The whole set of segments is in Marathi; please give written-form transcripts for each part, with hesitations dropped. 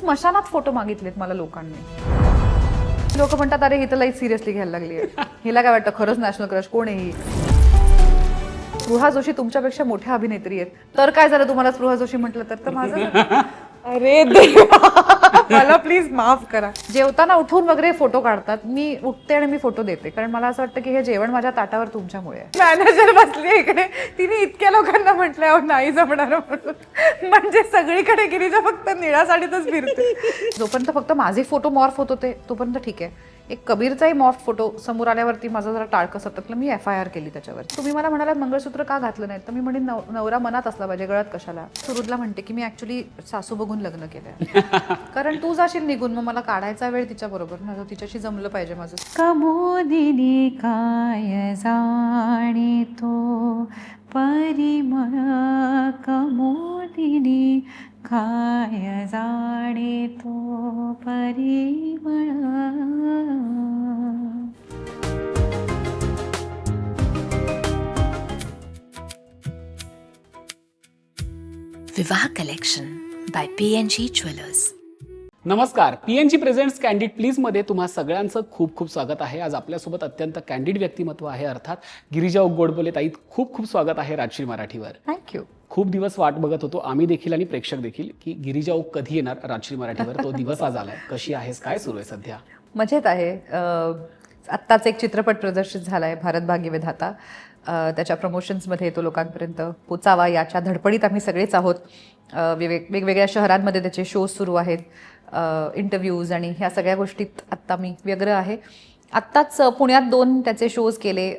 स्मशानात फोटो मागितलेत मला लोकांनी. लोक म्हणतात अरे ही तर लाईफ सिरियसली घ्यायला लागली आहे, हिला काय वाटतं खरंच नॅशनल क्रश कोण आहे ही? स्पृहा जोशी तुमच्यापेक्षा मोठ्या अभिनेत्री आहेत, तर काय झालं तुम्हाला स्पृहा जोशी म्हटलं तर माझं अरे देवा, मला प्लीज माफ करा. जेवताना उठून वगैरे फोटो काढतात, मी उठते आणि मी फोटो देते, कारण मला असं वाटतं की हे जेवण माझ्या ताटावर तुमच्यामुळे आहे. मॅनेजर बसली इकडे, तिने इतक्या लोकांना म्हटलं नाही जमणार म्हणून, म्हणजे सगळीकडे गिरीजा फक्त निळ्या साडीतच फिरते. जोपर्यंत फक्त माझे फोटो मॉर्फ होत होते तोपर्यंत ठीक आहे. एक कबीरचाही मॉर्फ फोटो समोर आल्यावरती माझं जरा टाळकं सटकलं, मी FIR केली त्याच्यावर. तुम्ही मला म्हणालात मंगळसूत्र का घातलं नाही, तर मी म्हणेन नवरा मनात असला पाहिजे, गळ्यात कशाला. सुरुजला म्हणते की मी ऍक्च्युली सासू बघून लग्न केलंय, कारण तू जाशील निघून, मग मला काढायचा वेळ तिच्या बरोबर ना, तिच्याशी जमलं पाहिजे माझं. कमोदिनी काय जाणे तो परिमळ, कमोदिनी काय जाणे तो परिमळ. विवाह कलेक्शन बाय PNG ज्वेलर्स. नमस्कार. PNG प्रेझेंट्स कॅन्डिड प्लीजमध्ये तुम्हा सगळ्यांचं खूप खूप स्वागत आहे. आज आपल्यासोबत अत्यंत कॅन्डिड व्यक्तिमत्व आहे, अर्थात गिरिजा गोडबोले ताई. खूप खूप स्वागत आहे राजश्री मराठीवर. थँक्यू. खूप दिवस वाट बघत होतो आम्ही देखील आणि प्रेक्षक देखील की गिरिजा कधी येणार राजश्री मराठीवर. तो दिवस आज आलाय. कशी आहेस, काय सुरू आहे सध्या? मजेत आहे. आत्ताच एक चित्रपट प्रदर्शित झाला आहे, भारत भाग्य विधाता. त्याच्या प्रमोशन्समध्ये तो लोकांपर्यंत पोचावा याच्या धडपडीत आम्ही सगळेच आहोत. वेगवेगळ्या शहरांमध्ये त्याचे शोज सुरू आहेत, इंटरव्ह्यूज आणि ह्या सगळ्या गोष्टीत आत्ता मी व्यग्र आहे. आत्ताच पुण्यात 2 त्याचे शोज केले.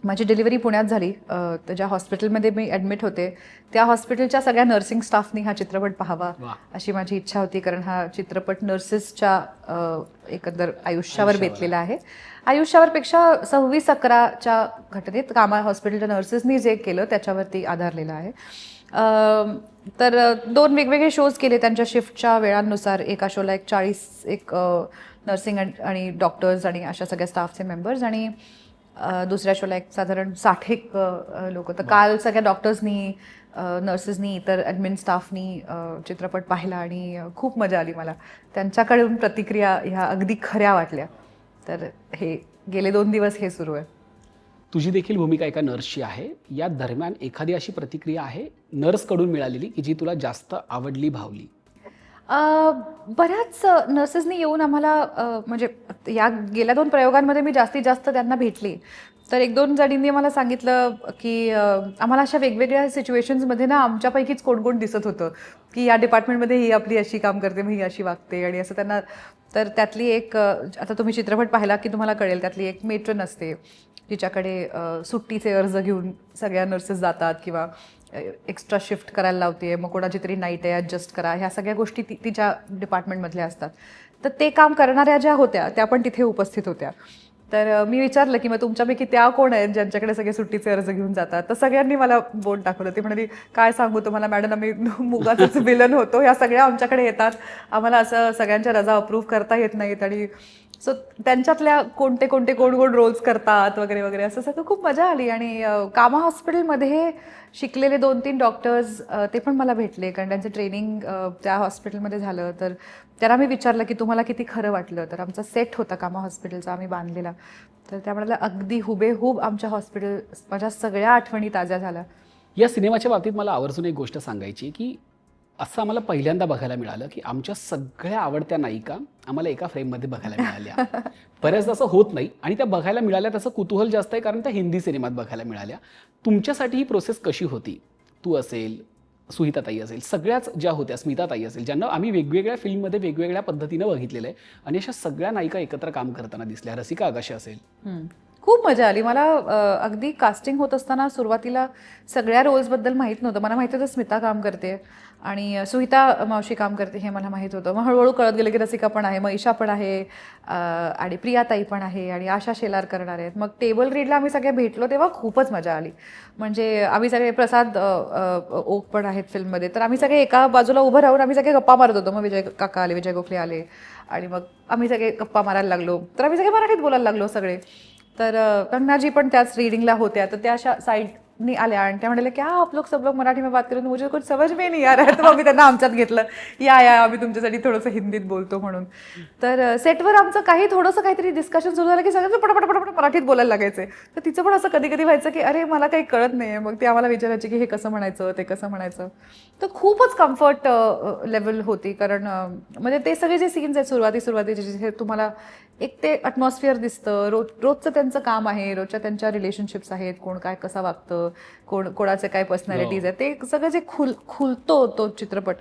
माझी डिलिव्हरी पुण्यात झाली, तर ज्या हॉस्पिटलमध्ये मी ॲडमिट होते त्या हॉस्पिटलच्या सगळ्या नर्सिंग स्टाफनी हा चित्रपट पाहावा अशी माझी इच्छा होती, कारण हा चित्रपट नर्सेसच्या एकंदर आयुष्यावर बेतलेला आहे. आयुष्यावरपेक्षा 26/11च्या घटनेत हॉस्पिटलच्या नर्सेसनी जे केलं त्याच्यावरती आधारलेला आहे. तर 2 वेगवेगळे शोज केले त्यांच्या शिफ्टच्या वेळांनुसार. एका शोला 40 नर्सिंग आणि डॉक्टर्स आणि अशा सगळ्या स्टाफचे मेंबर्स, आणि दुसऱ्या शोला साधारण 60 लोक. तर काल सगळ्या डॉक्टर्सनी, नर्सेसनी, इतर ॲडमिन स्टाफनी चित्रपट पाहिला आणि खूप मजा आली मला. त्यांच्याकडून प्रतिक्रिया ह्या अगदी खऱ्या वाटल्या. तर हे गेले 2 दिवस हे सुरू आहे. तुझी देखील भूमिका एका नर्सची आहे. या दरम्यान एखादी अशी प्रतिक्रिया आहे नर्सकडून मिळालेली की जी तुला जास्त आवडली, भावली? बऱ्याच नर्सेसनी येऊन आम्हाला, म्हणजे या गेल्या 2 प्रयोगांमध्ये मी जास्तीत जास्त त्यांना भेटली. तर 1-2 जणींनी मला सांगितलं की आम्हाला अशा वेगवेगळ्या सिच्युएशन्समध्ये ना आमच्यापैकीच कोण कोण दिसत होतं, की या डिपार्टमेंटमध्ये ही आपली अशी काम करते, मग ही अशी वागते आणि असं त्यांना. तर त्यातली एक, आता तुम्ही चित्रपट पाहिला की तुम्हाला कळेल, त्यातली एक मेट्रन असते जिच्याकडे सुट्टीचे अर्ज घेऊन सगळ्या नर्सेस जातात, किंवा एक्स्ट्रा शिफ्ट करायला लावते, मग कोणाची तरी नाईट आहे ॲडजस्ट करा, ह्या सगळ्या गोष्टी तिच्या डिपार्टमेंटमधल्या असतात. तर ते काम करणाऱ्या ज्या होत्या त्या पण तिथे उपस्थित होत्या. तर मी विचारलं की मग तुमच्यापैकी त्या कोण आहेत ज्यांच्याकडे सगळे सुट्टीचे अर्ज घेऊन जातात. तर सगळ्यांनी मला बोट दाखवलं. ती म्हणाली काय सांगू तुम्हाला मॅडम, आम्ही मुगाचंच विलन होतो, ह्या सगळ्या आमच्याकडे येतात, आम्हाला असं सगळ्यांच्या रजा अप्रूव्ह करता येत नाहीत, आणि सो त्यांच्यातल्या कोणते कोण रोल्स करतात वगैरे वगैरे, असं सगळं खूप मजा आली. आणि कामा हॉस्पिटलमध्ये शिकलेले 2-3 डॉक्टर्स ते पण मला भेटले, कारण त्यांचं ट्रेनिंग त्या हॉस्पिटलमध्ये झालं. तर त्यांना मी विचारलं की तुम्हाला किती खरं वाटलं. तर आमचा सेट होता कामा हॉस्पिटलचा, आम्ही बांधलेला. तर त्या म्हणाल्या अगदी हुबेहूब आमच्या हॉस्पिटल, माझ्या सगळ्या आठवणी ताज्या झाल्या. या सिनेमाच्या बाबतीत मला आवर्जून एक गोष्ट सांगायची की असं आम्हाला पहिल्यांदा बघायला मिळालं की आमच्या सगळ्या आवडत्या नायिका आम्हाला एका फ्रेममध्ये बघायला मिळाल्या. बऱ्याचदा असं होत नाही, आणि त्या बघायला मिळाल्या त्याचं कुतूहल जास्त आहे, कारण त्या हिंदी सिनेमात बघायला मिळाल्या. तुमच्यासाठी ही प्रोसेस कशी होती? तू असेल, सुहिताताई असेल, सगळ्याच ज्या होत्या, स्मिताताई असेल, ज्यांना आम्ही वेगवेगळ्या फिल्ममध्ये वेगवेगळ्या पद्धतीनं बघितलेलं आहे, आणि अशा सगळ्या नायिका एकत्र काम करताना दिसल्या. रसिका आगाशे असेल, खूप मजा आली मला. अगदी कास्टिंग होत असताना सुरुवातीला सगळ्या रोल्सबद्दल माहीत नव्हतं. मला माहिती होतं स्मिता काम करते आणि सुहिता मावशी काम करते, हे मला माहीत होतं. मग हळूहळू कळत गेलं की रसिका पण आहे, मईशा पण आहे, आणि प्रियाताई पण आहे, आणि आशा शेलार करणार आहेत. मग टेबल रीडला आम्ही सगळे भेटलो तेव्हा खूपच मजा आली. म्हणजे आम्ही सगळे, प्रसाद ओक पण आहेत फिल्ममध्ये, तर आम्ही सगळे एका बाजूला उभं राहून आम्ही सगळे गप्पा मारत होतो. मग विजय काका आले, विजय गोखले आले, आणि मग आम्ही सगळे गप्पा मारायला लागलो. तर आम्ही सगळे मराठीत बोलायला लागलो सगळे. तर कंगनाजी पण त्याच रीडिंगला होत्या, तर त्या अशा साईड नी आल्या आणि त्या म्हणाल्या, क्या आप लोग सब लोग मराठी में बात करें, तो मुझे कुछ समझ में नहीं आ रहा है. तर मग मी त्यांना आमच्यात घेतलं, या आम्ही तुमच्यासाठी थोडंसं हिंदीत बोलतो म्हणून. तर सेटवर आमचं थोडंसं काहीतरी डिस्कशन सुरू झालं की सगळ्यांचं पटापट मराठीत बोलायला लागायचे. तर तिचं पण असं कधी कधी व्हायचं की अरे मला काही कळत नाहीये. मग ते आम्हाला विचारायचे की हे कसं म्हणायचं, ते कसं म्हणायचं. तर खूपच कम्फर्ट लेवल होती. कारण म्हणजे ते सगळे जे सीन्स आहेत सुरुवातीचे जिथे तुम्हाला एक ते अटमॉस्फिअर दिसतं, रोजचं त्यांचं काम आहे, रोजच्या त्यांच्या रिलेशनशिप्स आहेत, कोण काय कसं वागतं, कोणाचे काय पर्सनॅलिटीज आहेत, ते सगळं जे खुलतो तो चित्रपट,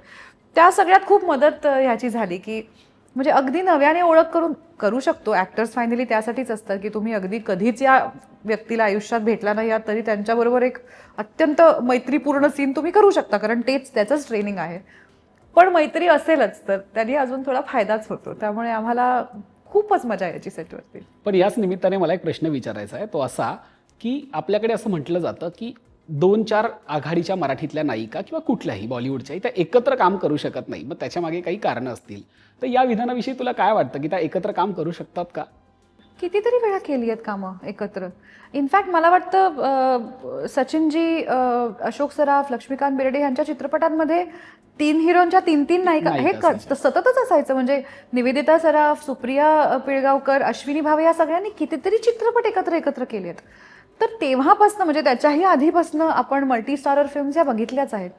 त्या सगळ्यात खूप मदत ह्याची झाली की म्हणजे अगदी नव्याने ओळख करू शकतो. ॲक्टर्स फायनली त्यासाठीच असतात की तुम्ही अगदी कधीच या व्यक्तीला आयुष्यात भेटला नाही आहात तरी त्यांच्याबरोबर एक अत्यंत मैत्रीपूर्ण सीन तुम्ही करू शकता, कारण त्याचंच ट्रेनिंग आहे. पण मैत्री असेलच तर त्यांनी अजून थोडा फायदाच होतो. त्यामुळे आम्हाला खूपच मजा यायची सेटवरती. पण याच निमित्ताने मला एक प्रश्न विचारायचा आहे, तो असा की आपल्याकडे असं म्हटलं जातं की 2-4 आघाडीच्या मराठीतल्या नायिका किंवा कुठल्याही बॉलिवूडच्या त्या एकत्र काम करू शकत नाही. मग त्याच्यामागे काही कारणं असतील. तर या विधानाविषयी तुला काय वाटतं की त्या एकत्र काम करू शकतात का? कितीतरी वेळा केली आहेत कामं एकत्र. इनफॅक्ट मला वाटतं सचिनजी, अशोक सराफ, लक्ष्मीकांत बेर्डे यांच्या चित्रपटांमध्ये 3 हिरोंच्या 3 नायिका हे सततच असायचं. म्हणजे निवेदिता सराफ, सुप्रिया पिळगावकर, अश्विनी भावे या सगळ्यांनी कितीतरी चित्रपट एकत्र केले आहेत. तर तेव्हापासनं म्हणजे त्याच्याही आधीपासनं आपण मल्टीस्टारर फिल्म्स या बघितल्याच आहेत.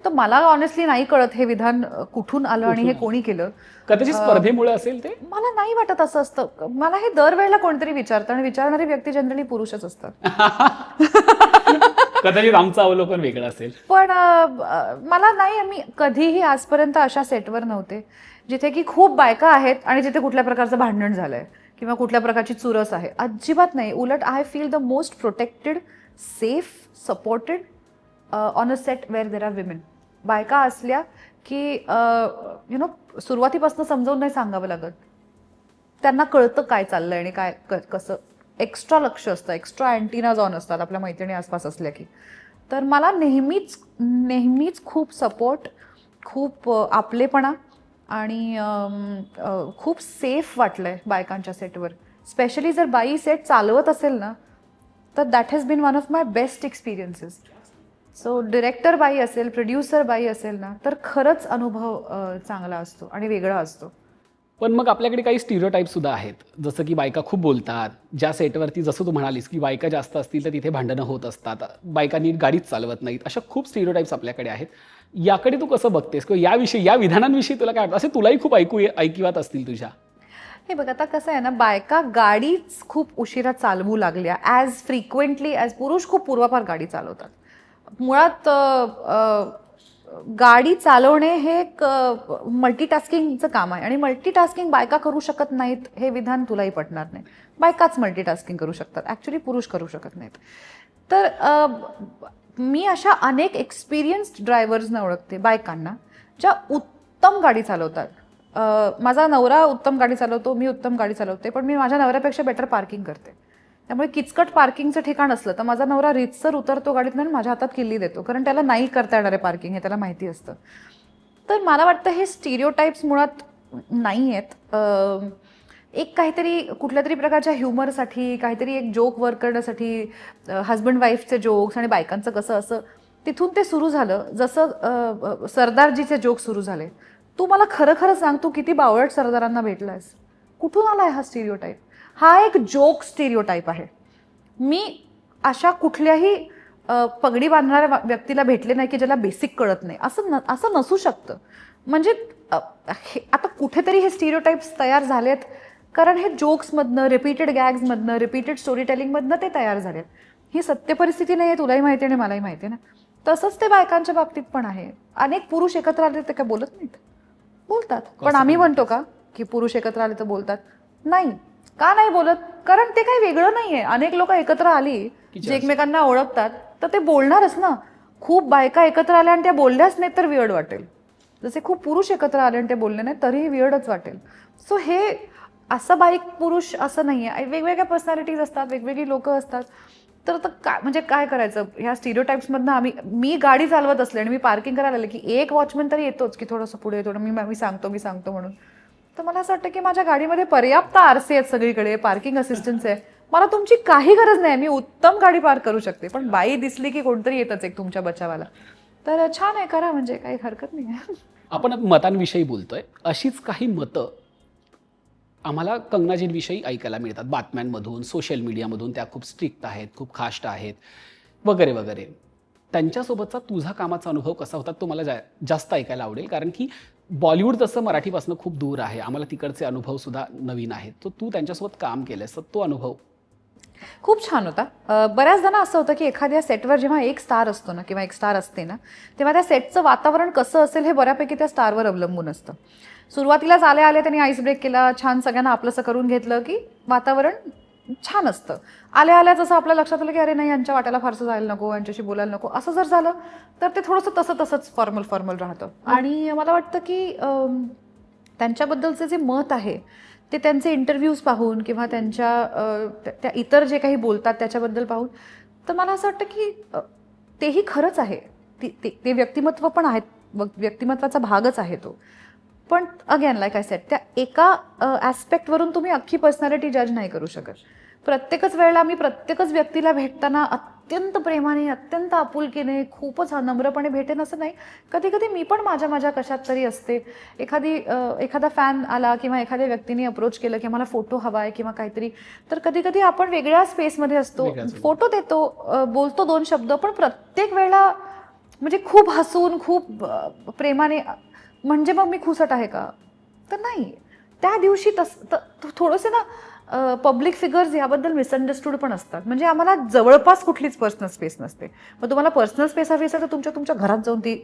तर मला ऑनेस्टली नाही कळत हे विधान कुठून आलं आणि हे कोणी केलं. कदाचित स्पर्धेमुळे असेल ते. मला नाही वाटत असं असतं. मला हे दरवेळेला कोणतरी विचारतं आणि विचारणारी व्यक्ती जनरली पुरुषच असतात. कदाचित आमचं अवलोकन वेगळं असेल. पण मला नाही, मी कधीही आजपर्यंत अशा सेटवर नव्हते जिथे की खूप बायका आहेत आणि जिथे कुठल्या प्रकारचं भांडण झालंय किंवा कुठल्या प्रकारची चुरस आहे. अजिबात नाही. उलट I feel the most protected, safe, supported on a set where there are women. बायका असल्या की सुरुवातीपासून समजावून नाही सांगावं लागत. त्यांना कळतं काय चाललंय आणि काय कसं. एक्स्ट्रा लक्ष असतं, एक्स्ट्रा अँटिनाज ऑन असतात आपल्या मैत्रिणी आसपास असल्या की. तर मला नेहमीच खूप सपोर्ट, खूप आपलेपणा आणि खूप सेफ वाटलंय बायकांच्या सेटवर. स्पेशली जर बाई सेट चालवत असेल ना तर that has been one of my best experiences. So director बाई असेल, प्रोड्युसर बाई असेल ना तर खरंच अनुभव चांगला असतो आणि वेगळा असतो. पण मग आपल्याकडे काही स्टिरियोटाईप सुद्धा आहेत, जसं की बायका खूप बोलतात. ज्या सेटवरती जसं तू म्हणालीस की बायका जास्त असतील तर तिथे भांडणं होत असतात, बायका नीट गाडीच चालवत नाहीत, अशा खूप स्टिरियोटाईप्स आपल्याकडे आहेत. याकडे तू कसं बघतेस किंवा या विधानांविषयी तुला काय वाटतं? असे तुलाही खूप ऐकिवात असतील तुझ्या. हे बघ, आता कसं आहे ना, बायका गाडीच खूप उशिरा चालवू लागल्या ॲज फ्रिक्वेंटली ॲज पुरुष खूप पूर्वापार गाडी चालवतात. मुळात गाडी चालवणे हे एक मल्टीटास्किंगचं काम आहे आणि मल्टीटास्किंग बायका करू शकत नाहीत हे विधान तुलाही पटणार नाही. बायकाच मल्टीटास्किंग करू शकतात, ॲक्च्युली पुरुष करू शकत नाहीत. तर मी अशा अनेक एक्सपिरियन्स्ड ड्रायव्हर्सना ओळखते, बायकांना, ज्या उत्तम गाडी चालवतात. माझा नवरा उत्तम गाडी चालवतो, मी उत्तम गाडी चालवते, पण मी माझ्या नवऱ्यापेक्षा बेटर पार्किंग करते. त्यामुळे किचकट पार्किंगचं ठिकाण असलं तर माझा नवरा रीतसर उतरतो गाडीत आणि माझ्या हातात किल्ली देतो, कारण त्याला नाही करता येणार आहे पार्किंग, हे त्याला माहिती असतं. तर मला वाटतं हे स्टिरियोटाईप्स मुळात नाही आहेत. एक काहीतरी कुठल्या तरी प्रकारच्या ह्युमरसाठी, काहीतरी एक जोक वर्क करण्यासाठी, हजबंड वाईफचे जोक्स आणि बायकांचं कसं असं, तिथून ते सुरू झालं. जसं सरदारजीचे जोक सुरू झाले. तू मला खरं सांग, तू किती बावळट सरदारांना भेटलायस? कुठून आलाय हा स्टिरियोटाईप? हा एक जोक स्टिरियोटाईप आहे. मी अशा कुठल्याही पगडी बांधणाऱ्या व्यक्तीला भेटले नाही की ज्याला बेसिक कळत नाही. असं नसू शकतं. म्हणजे आता कुठेतरी हे स्टिरियोटाईप्स तयार झालेत कारण हे जोक्समधनं, रिपीटेड गॅग्समधनं, रिपीटेड स्टोरी टेलिंगमधनं ते तयार झालेत. ही सत्य परिस्थिती नाही आहे, तुलाही माहिती आहे आणि मलाही माहिती आहे ना. तसंच ते बायकांच्या बाबतीत पण आहे. अनेक पुरुष एकत्र आले ते काय बोलत नाहीत? बोलतात. पण आम्ही म्हणतो का की पुरुष एकत्र आले तर बोलतात? नाही. का नाही बोलत? कारण ते काही वेगळं नाहीये. अनेक लोक एकत्र आली जे एकमेकांना ओळखतात तर ते बोलणारच ना. खूप बायका एकत्र आल्या आणि त्या बोलल्याच नाही तर वियर्ड वाटेल. जसे खूप पुरुष एकत्र आले आणि ते बोलले नाही तरीही वियर्डच वाटेल. सो हे असं बाईक पुरुष असं नाहीये. वेगवेगळ्या पर्सनॅलिटीज असतात, वेगवेगळी लोक असतात. तर काय म्हणजे काय करायचं? ह्या स्टिरियोटाईप्समधनं मी गाडी चालवत असले आणि मी पार्किंग करायला आले की एक वॉचमॅन तरी येतोच की थोडंसं पुढे, थोडं मी सांगतो म्हणून. तर मला असं वाटतं की माझ्या गाडीमध्ये पर्याप्त आरसे आहेत सगळीकडे, पार्किंग असिस्टन्स आहे. मला तुमची काही गरज नाही, मी उत्तम गाडी पार्क करू शकते, पण बाई दिसली की कोणतरी येतच एक तुमच्या बचावाला. तर छान आहे, करा, म्हणजे काही हरकत नाही. आपण मतांविषयी बोलतोय, अशीच काही मतं आम्हाला कंगनाजींविषयी ऐकायला मिळतात बातम्यांमधून, सोशल मीडियामधून. त्या खूप स्ट्रिक्ट आहेत, खूप खास्ट आहेत वगैरे वगैरे. त्यांच्यासोबतचा तुझा कामाचा अनुभव कसा होता तो मला जास्त ऐकायला आवडेल, कारण की बॉलिवूड तसं मराठीपासून खूप दूर आहे, आम्हाला तिकडचे अनुभव सुद्धा नवीन आहेत. तर तू त्यांच्यासोबत काम केलंस, तर तो अनुभव खूप छान होता. बऱ्याचदा ना असं होतं की एखाद्या सेटवर जेव्हा एक स्टार असतो ना किंवा एक स्टार असते ना, तेव्हा त्या सेटचं वातावरण कसं असेल हे बऱ्यापैकी त्या स्टारवर अवलंबून असतं. सुरुवातीलाच आले त्यांनी आईस ब्रेक केला, छान सगळ्यांना आपलंसं करून घेतलं की वातावरण छान असतं. आल्या जसं आपल्या लक्षात आलं की अरे नाही, यांच्या वाट्याला फारसं जायला नको, यांच्याशी बोलायला नको, असं जर झालं तर ते थोडंसं तसंच फॉर्मल राहतं. आणि मला वाटतं की त्यांच्याबद्दलचं जे मत आहे ते त्यांचे इंटरव्ह्यूज पाहून किंवा त्या इतर जे काही बोलतात त्याच्याबद्दल पाहून, तर मला असं वाटतं की तेही खरंच आहे. ते व्यक्तिमत्व पण आहेत, व्यक्तिमत्वाचा भागच आहे तो. पण अगेन लाईक आय सेड, त्या एका ॲस्पेक्टवरून तुम्ही अख्खी पर्सनॅलिटी जज नाही करू शकत. प्रत्येकच वेळेला मी प्रत्येकच व्यक्तीला भेटताना अत्यंत प्रेमाने, अत्यंत आपुलकीने, खूपच नम्रपणे भेटेन असं नाही. कधी कधी मी पण माझ्या कशात तरी असते. एखादा फॅन आला किंवा एखाद्या व्यक्तीने अप्रोच केलं की मला फोटो हवा आहे किंवा काहीतरी, तर कधी कधी आपण वेगळ्या स्पेसमध्ये असतो, फोटो देतो, बोलतो 2 शब्द, पण प्रत्येक वेळेला म्हणजे खूप हसून, खूप प्रेमाने, म्हणजे मग मी खुसट आहे का? तर नाही. त्या दिवशी थोडंसं ना पब्लिक फिगर्स याबद्दल मिसअंडरस्टूड पण असतात. म्हणजे आम्हाला जवळपास कुठलीच पर्सनल स्पेस नसते. मग तुम्हाला पर्सनल स्पेस हवी असेल तर तुमच्या घरात जाऊन ती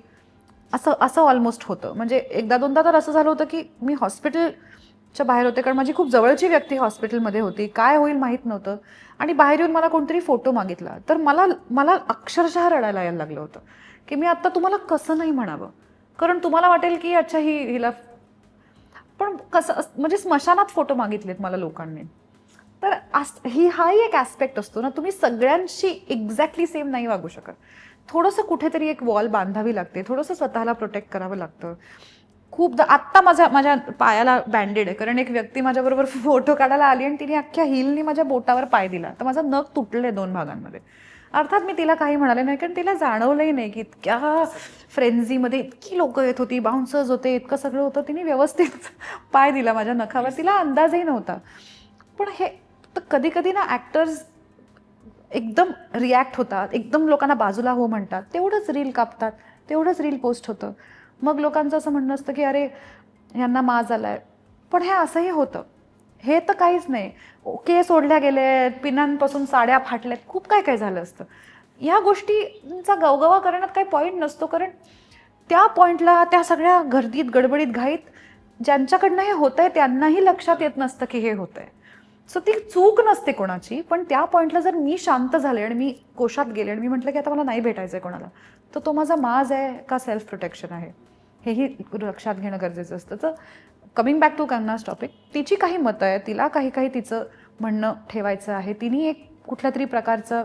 असं ऑलमोस्ट होतं. म्हणजे 1-2दा तर असं झालं होतं की मी हॉस्पिटलच्या बाहेर होते, कारण माझी खूप जवळची व्यक्ती हॉस्पिटलमध्ये होती, काय होईल माहीत नव्हतं, आणि बाहेर येऊन मला कोणतरी फोटो मागितला. तर मला अक्षरशः रडायला यायला लागलं होतं की मी आत्ता तुम्हाला कसं नाही म्हणावं, कारण तुम्हाला वाटेल की अच्छा हिला, पण कसं म्हणजे स्मशानात फोटो मागितलेत मला लोकांनी. तर हाही एक ॲस्पेक्ट असतो ना, तुम्ही सगळ्यांशी एक्झॅक्टली सेम नाही वागू शकत. थोडंसं कुठेतरी एक वॉल बांधावी लागते, थोडंसं स्वतःला प्रोटेक्ट करावं लागतं. खूपदा आत्ता माझ्या पायाला बँडेड आहे, कारण एक व्यक्ती माझ्याबरोबर फोटो काढायला आली आणि तिने अख्ख्या हिलनी माझ्या बोटावर पाय दिला, तर माझा नख तुटले 2 भागांमध्ये. अर्थात मी तिला काही म्हणाले नाही, कारण तिला जाणवलंही नाही की इतक्या फ्रेन्झीमध्ये इतकी लोकं येत होती, बाउन्सर्स होते, इतकं सगळं होतं, तिने व्यवस्थित पाय दिला माझ्या नखावर, तिला अंदाजही नव्हता. पण हे तर कधी कधी ना ॲक्टर्स एकदम रिॲक्ट होतात, एकदम लोकांना बाजूला हो म्हणतात, तेवढंच रील कापतात, तेवढंच रील पोस्ट होतं. मग लोकांचं असं म्हणणं असतं की अरे यांना माज आलाय. पण हे असंही होतं, हे तर काहीच नाही. केस ओढल्या गेले, पिनांपासून साड्या फाटल्यात, खूप काय झालं असतं. ह्या गोष्टींचा गवगवा करण्यात काही पॉईंट नसतो, कारण त्या पॉईंटला, त्या सगळ्या गर्दीत, गडबडीत, घाईत ज्यांच्याकडनं हे होतंय त्यांनाही लक्षात येत नसतं की हे होतंय. सो ती चूक नसते कोणाची, पण त्या पॉईंटला जर मी शांत झाले आणि मी कोशात गेले आणि मी म्हटलं की आता मला नाही भेटायचंय कोणाला, तर तो माझा माज आहे का सेल्फ प्रोटेक्शन आहे, हेही लक्षात घेणं गरजेचं असतं. तर coming back to Kangana's topic, तिची काही मतं आहे, तिला काही तिचं म्हणणं ठेवायचं आहे. तिने एक कुठल्या तरी प्रकारचं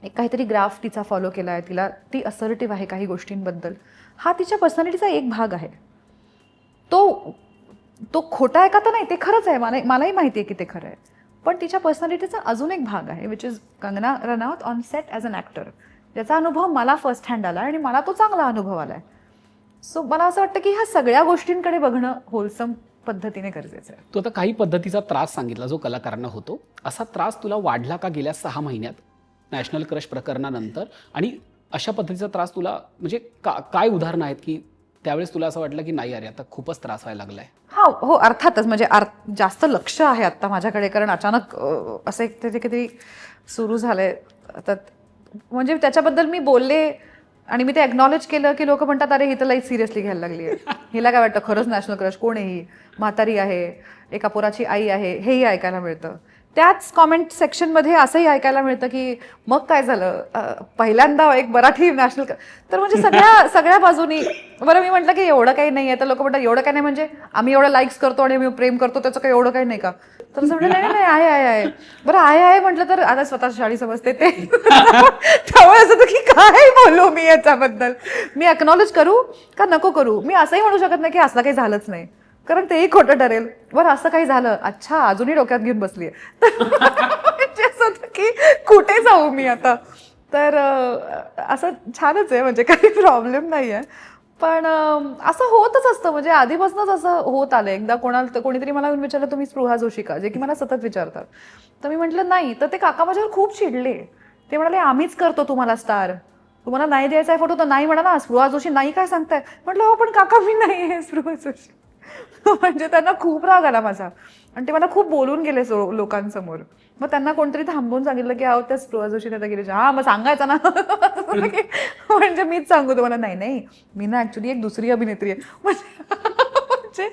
एक काहीतरी ग्राफ तिचा फॉलो केला आहे, तिला ती असर्टिव्ह आहे काही गोष्टींबद्दल. हा तिच्या पर्सनॅलिटीचा एक भाग आहे. तो खोटा आहे का तर नाही, ते खरंच आहे, मलाही माहिती आहे की ते खरं आहे. पण तिच्या पर्सनॅलिटीचा अजून एक भाग आहे, which is Kangana Ranaut on set as an actor, ज्याचा अनुभव मला फर्स्ट हँड आला आणि मला तो चांगला अनुभव आला आहे. सो मला असं वाटतं की ह्या सगळ्या गोष्टींकडे बघणं होलसम पद्धतीने गरजेचं आहे. तू आता काही पद्धतीचा त्रास सांगितला जो कलाकारांना होतो, असा त्रास तुला वाढला का गेल्या 6 महिन्यात नॅशनल क्रश प्रकरणानंतर? आणि अशा पद्धतीचा त्रास तुला म्हणजे काय उदाहरणं आहेत की त्यावेळेस तुला असं वाटलं की नाही अरे आता खूपच त्रास व्हायला लागलाय? हो, अर्थातच. म्हणजे जास्त लक्ष आहे आत्ता माझ्याकडे, कारण अचानक असं एक कधी सुरू झालंय. तर म्हणजे त्याच्याबद्दल मी बोलले आणि मी ते अॅक्नॉलेज केलं की लोक म्हणतात अरे ही तर लई सिरियसली घ्यायला लागली आहे, हिला काय वाटतं खरंच नॅशनल क्रश, कोण आहे ही, म्हातारी आहे, एका पोराची आई आहे, हेही ऐकायला मिळतं. त्याच कॉमेंट सेक्शनमध्ये असंही ऐकायला मिळतं की मग काय झालं, पहिल्यांदा एक मराठी नॅशनल, तर म्हणजे सगळ्या बाजूनी. बरं, मी म्हटलं की एवढं काही नाही आहे, तर लोक म्हणतात एवढं काही नाही म्हणजे आम्ही एवढं लाईक्स करतो आणि मी प्रेम करतो त्याचं काही एवढं काही नाही का? तर असं म्हटलं नाही आहे. बरं आहे म्हटलं तर आता स्वतः शाळी समजते ते त्यामुळे असं की काय बोलू मी याच्याबद्दल, मी अॅक्नॉलेज करू का नको करू? मी असंही म्हणू शकत नाही की असं काही झालंच नाही, कारण तेही खोटं ठरेल. बरं असं काही झालं, अच्छा अजूनही डोक्यात घेऊन बसलीये. म्हणजे असं होतं की कुठे जाऊ मी आता. तर असं छानच आहे, म्हणजे काही प्रॉब्लेम नाही आहे. पण असं होतच असतं, म्हणजे आधीपासूनच असं होत आलं. एकदा कोणीतरी मला येऊन विचारलं, तुम्ही स्पृहा जोशी का, जे की मला सतत विचारतात. तर मी म्हटलं नाही. तर ते काका माझ्यावर खूप चिडले. ते म्हणाले आम्हीच करतो तुम्हाला स्टार, तुम्हाला नाही द्यायचा आहे फोटो तर नाही म्हणा ना, स्पृहा जोशी नाही काय सांगताय. म्हटलं हो पण काका मी नाही आहे स्पृहा जोशी. म्हणजे त्यांना खूप राग आला माझा आणि ते मला खूप बोलून गेले लोकांसमोर. मग त्यांना कोणतरी थांबवून सांगितलं की अहो त्या स्पृहा जोशी आता गेले. हा मग सांगायचं ना. म्हणजे मीच सांगू तुम्हाला, नाही नाही मी ना ऍक्च्युली एक दुसरी अभिनेत्री आहे. म्हणजे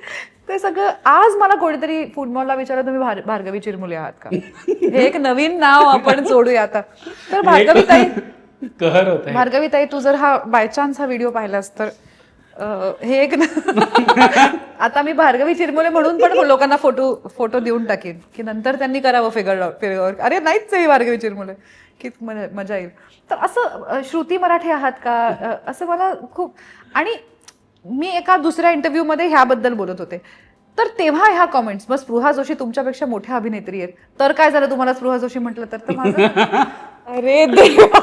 ते सगळं. आज मला कोणीतरी फुटबॉलला विचारलं तुम्ही भार्गवी चिरमुले आहात का, हे एक नवीन नाव आपण जोडूया आता. तर भार्गवीताई, कहर होत आहे. भार्गवीताई तू जर हा बाय चान्स हा व्हिडिओ पाहिलास तर हे एक आता मी भार्गवी चिरमुले म्हणून पण लोकांना फोटो देऊन टाकेन की नंतर त्यांनी करावं फिगर आउट, अरे नाहीच आहे भार्गवी चिरमुले, की मजा येईल. तर असं श्रुती मराठे आहात का, असं मला खूप. आणि मी एका दुसऱ्या इंटरव्ह्यूमध्ये ह्याबद्दल बोलत होते, तर तेव्हा ह्या कॉमेंट्स, मग स्पृहा जोशी तुमच्यापेक्षा मोठ्या अभिनेत्री आहेत, तर काय झालं तुम्हाला स्पृहा जोशी म्हटलं तर माझं अरे देवा,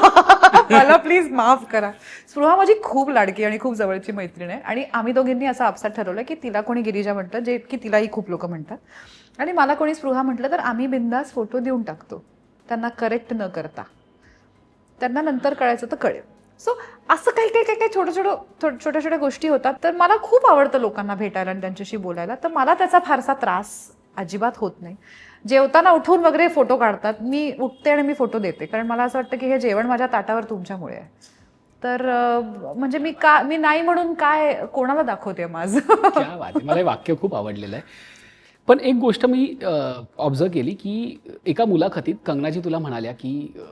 मला प्लीज माफ करा. स्पृहा माझी खूप लाडकी आणि खूप जवळची मैत्रीण आहे आणि आम्ही दोघींनी असं आपसात ठरवलं की तिला कोणी गिरिजा म्हणतं, जे की तिलाही खूप लोक म्हणतात, आणि मला कोणी स्पृहा म्हटलं तर आम्ही बिंदास फोटो देऊन टाकतो, त्यांना करेक्ट न करता. त्यांना नंतर कळायचं तर कळेल. सो असं काही छोट्या छोट्या गोष्टी होतात. तर मला खूप आवडतं लोकांना भेटायला आणि त्यांच्याशी बोलायला, तर मला त्याचा फारसा त्रास अजिबात होत नाही. जेवताना उठून वगैरे फोटो काढतात, मी उठते आणि मी फोटो देते, कारण मला असं वाटतं की हे जेवण माझ्या ताटावर तुमच्यामुळे आहे. तर म्हणजे मी नाही म्हणून काय कोणाला दाखवते माझं. क्या बात आहे. मला हे वाक्य खूप आवडलेलं आहे. पण एक गोष्ट मी ऑब्झर्व केली की एका मुलाखतीत कंगनाजी तुला म्हणाल्या की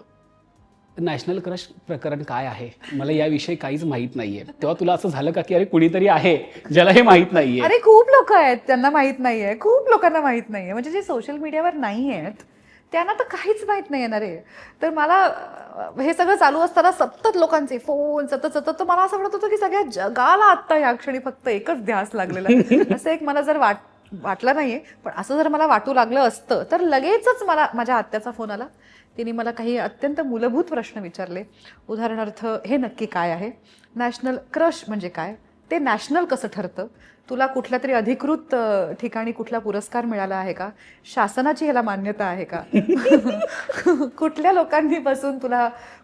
नॅशनल क्रश प्रकरण काय आहे, मला याविषयी काहीच माहित नाहीये. तेव्हा तुला असं झालं का की अरे कुणीतरी आहे ज्याला हे माहित नाहीये? अरे खूप लोक आहेत त्यांना माहित नाहीये, खूप लोकांना माहित नाहीये. म्हणजे जे सोशल मीडियावर नाही आहेत त्यांना तर काहीच माहित नाही येणार आहे. तर मला हे सगळं चालू असताना सतत लोकांचे फोन सतत तर मला असं वाटत होतं की सगळ्या जगाला आत्ता या क्षणी फक्त एकच ध्यास लागलेला आहे. असं एक मला जर वाटलं नाहीये, पण असं जर मला वाटू लागलं असतं तर लगेचच मला माझ्या आत्याचा फोन आला. तिने मला काही अत्यंत मूलभूत प्रश्न विचारले. उदाहरणार्थ, हे नक्की काय आहे, नॅशनल क्रश म्हणजे काय, ते नॅशनल कसं ठरतं, तुला कुठल्या तरी अधिकृत ठिकाणी कुठला पुरस्कार मिळाला आहे का, शासनाची ह्याला मान्यता आहे का, कुठल्या लोकांनी पासून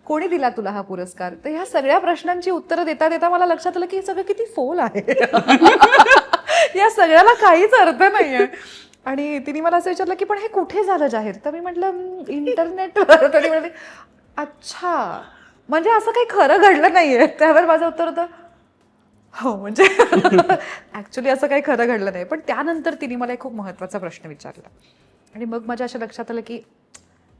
कोणी दिला तुला हा पुरस्कार. तर ह्या सगळ्या प्रश्नांची उत्तरं देता देता मला लक्षात आलं की हे सगळं किती फोल आहे. या सगळ्याला काहीच अर्थ नाहीये. आणि तिने मला असं विचारलं की पण हे कुठे झालं जाहीर. तर मी म्हटलं इंटरनेटवर. तरी म्हणाली अच्छा, म्हणजे असं काही खरं घडलं नाहीये. त्यावर माझं उत्तर होतं हो, म्हणजे ऍक्च्युली असं काही खरं घडलं नाही. पण त्यानंतर तिने मला एक खूप महत्त्वाचा प्रश्न विचारला आणि मग माझ्या अशा लक्षात आलं की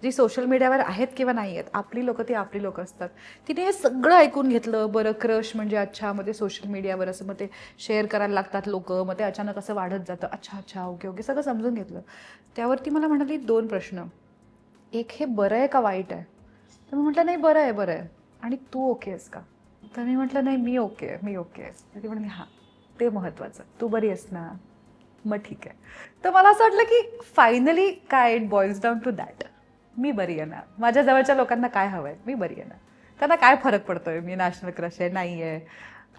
जी सोशल मीडियावर आहेत किंवा नाही आहेत, आपली लोकं ती आपली लोकं असतात. तिने हे सगळं ऐकून घेतलं. बरं क्रश म्हणजे अच्छा, मग ते सोशल मीडियावर असं मग ते शेअर करायला लागतात लोकं, मग ते अचानक असं वाढत जातं, अच्छा ओके सगळं समजून घेतलं. त्यावरती मला म्हणाली 2 प्रश्न. एक, हे बरं आहे का वाईट आहे. तर मी म्हटलं नाही बरं आहे. आणि तू ओके आहेस का. तर मी म्हटलं नाही मी ओके आहे. तर ती म्हणाली हां ते महत्त्वाचं, तू बरी आहेस ना, मग ठीक आहे. तर मला असं वाटलं की फायनली काय it boils down to that, मी बरी आहे ना, माझ्या जवळच्या लोकांना काय हवंय, मी बरी आहे ना, त्यांना काय फरक पडतोय मी नॅशनल क्रश आहे नाही आहे,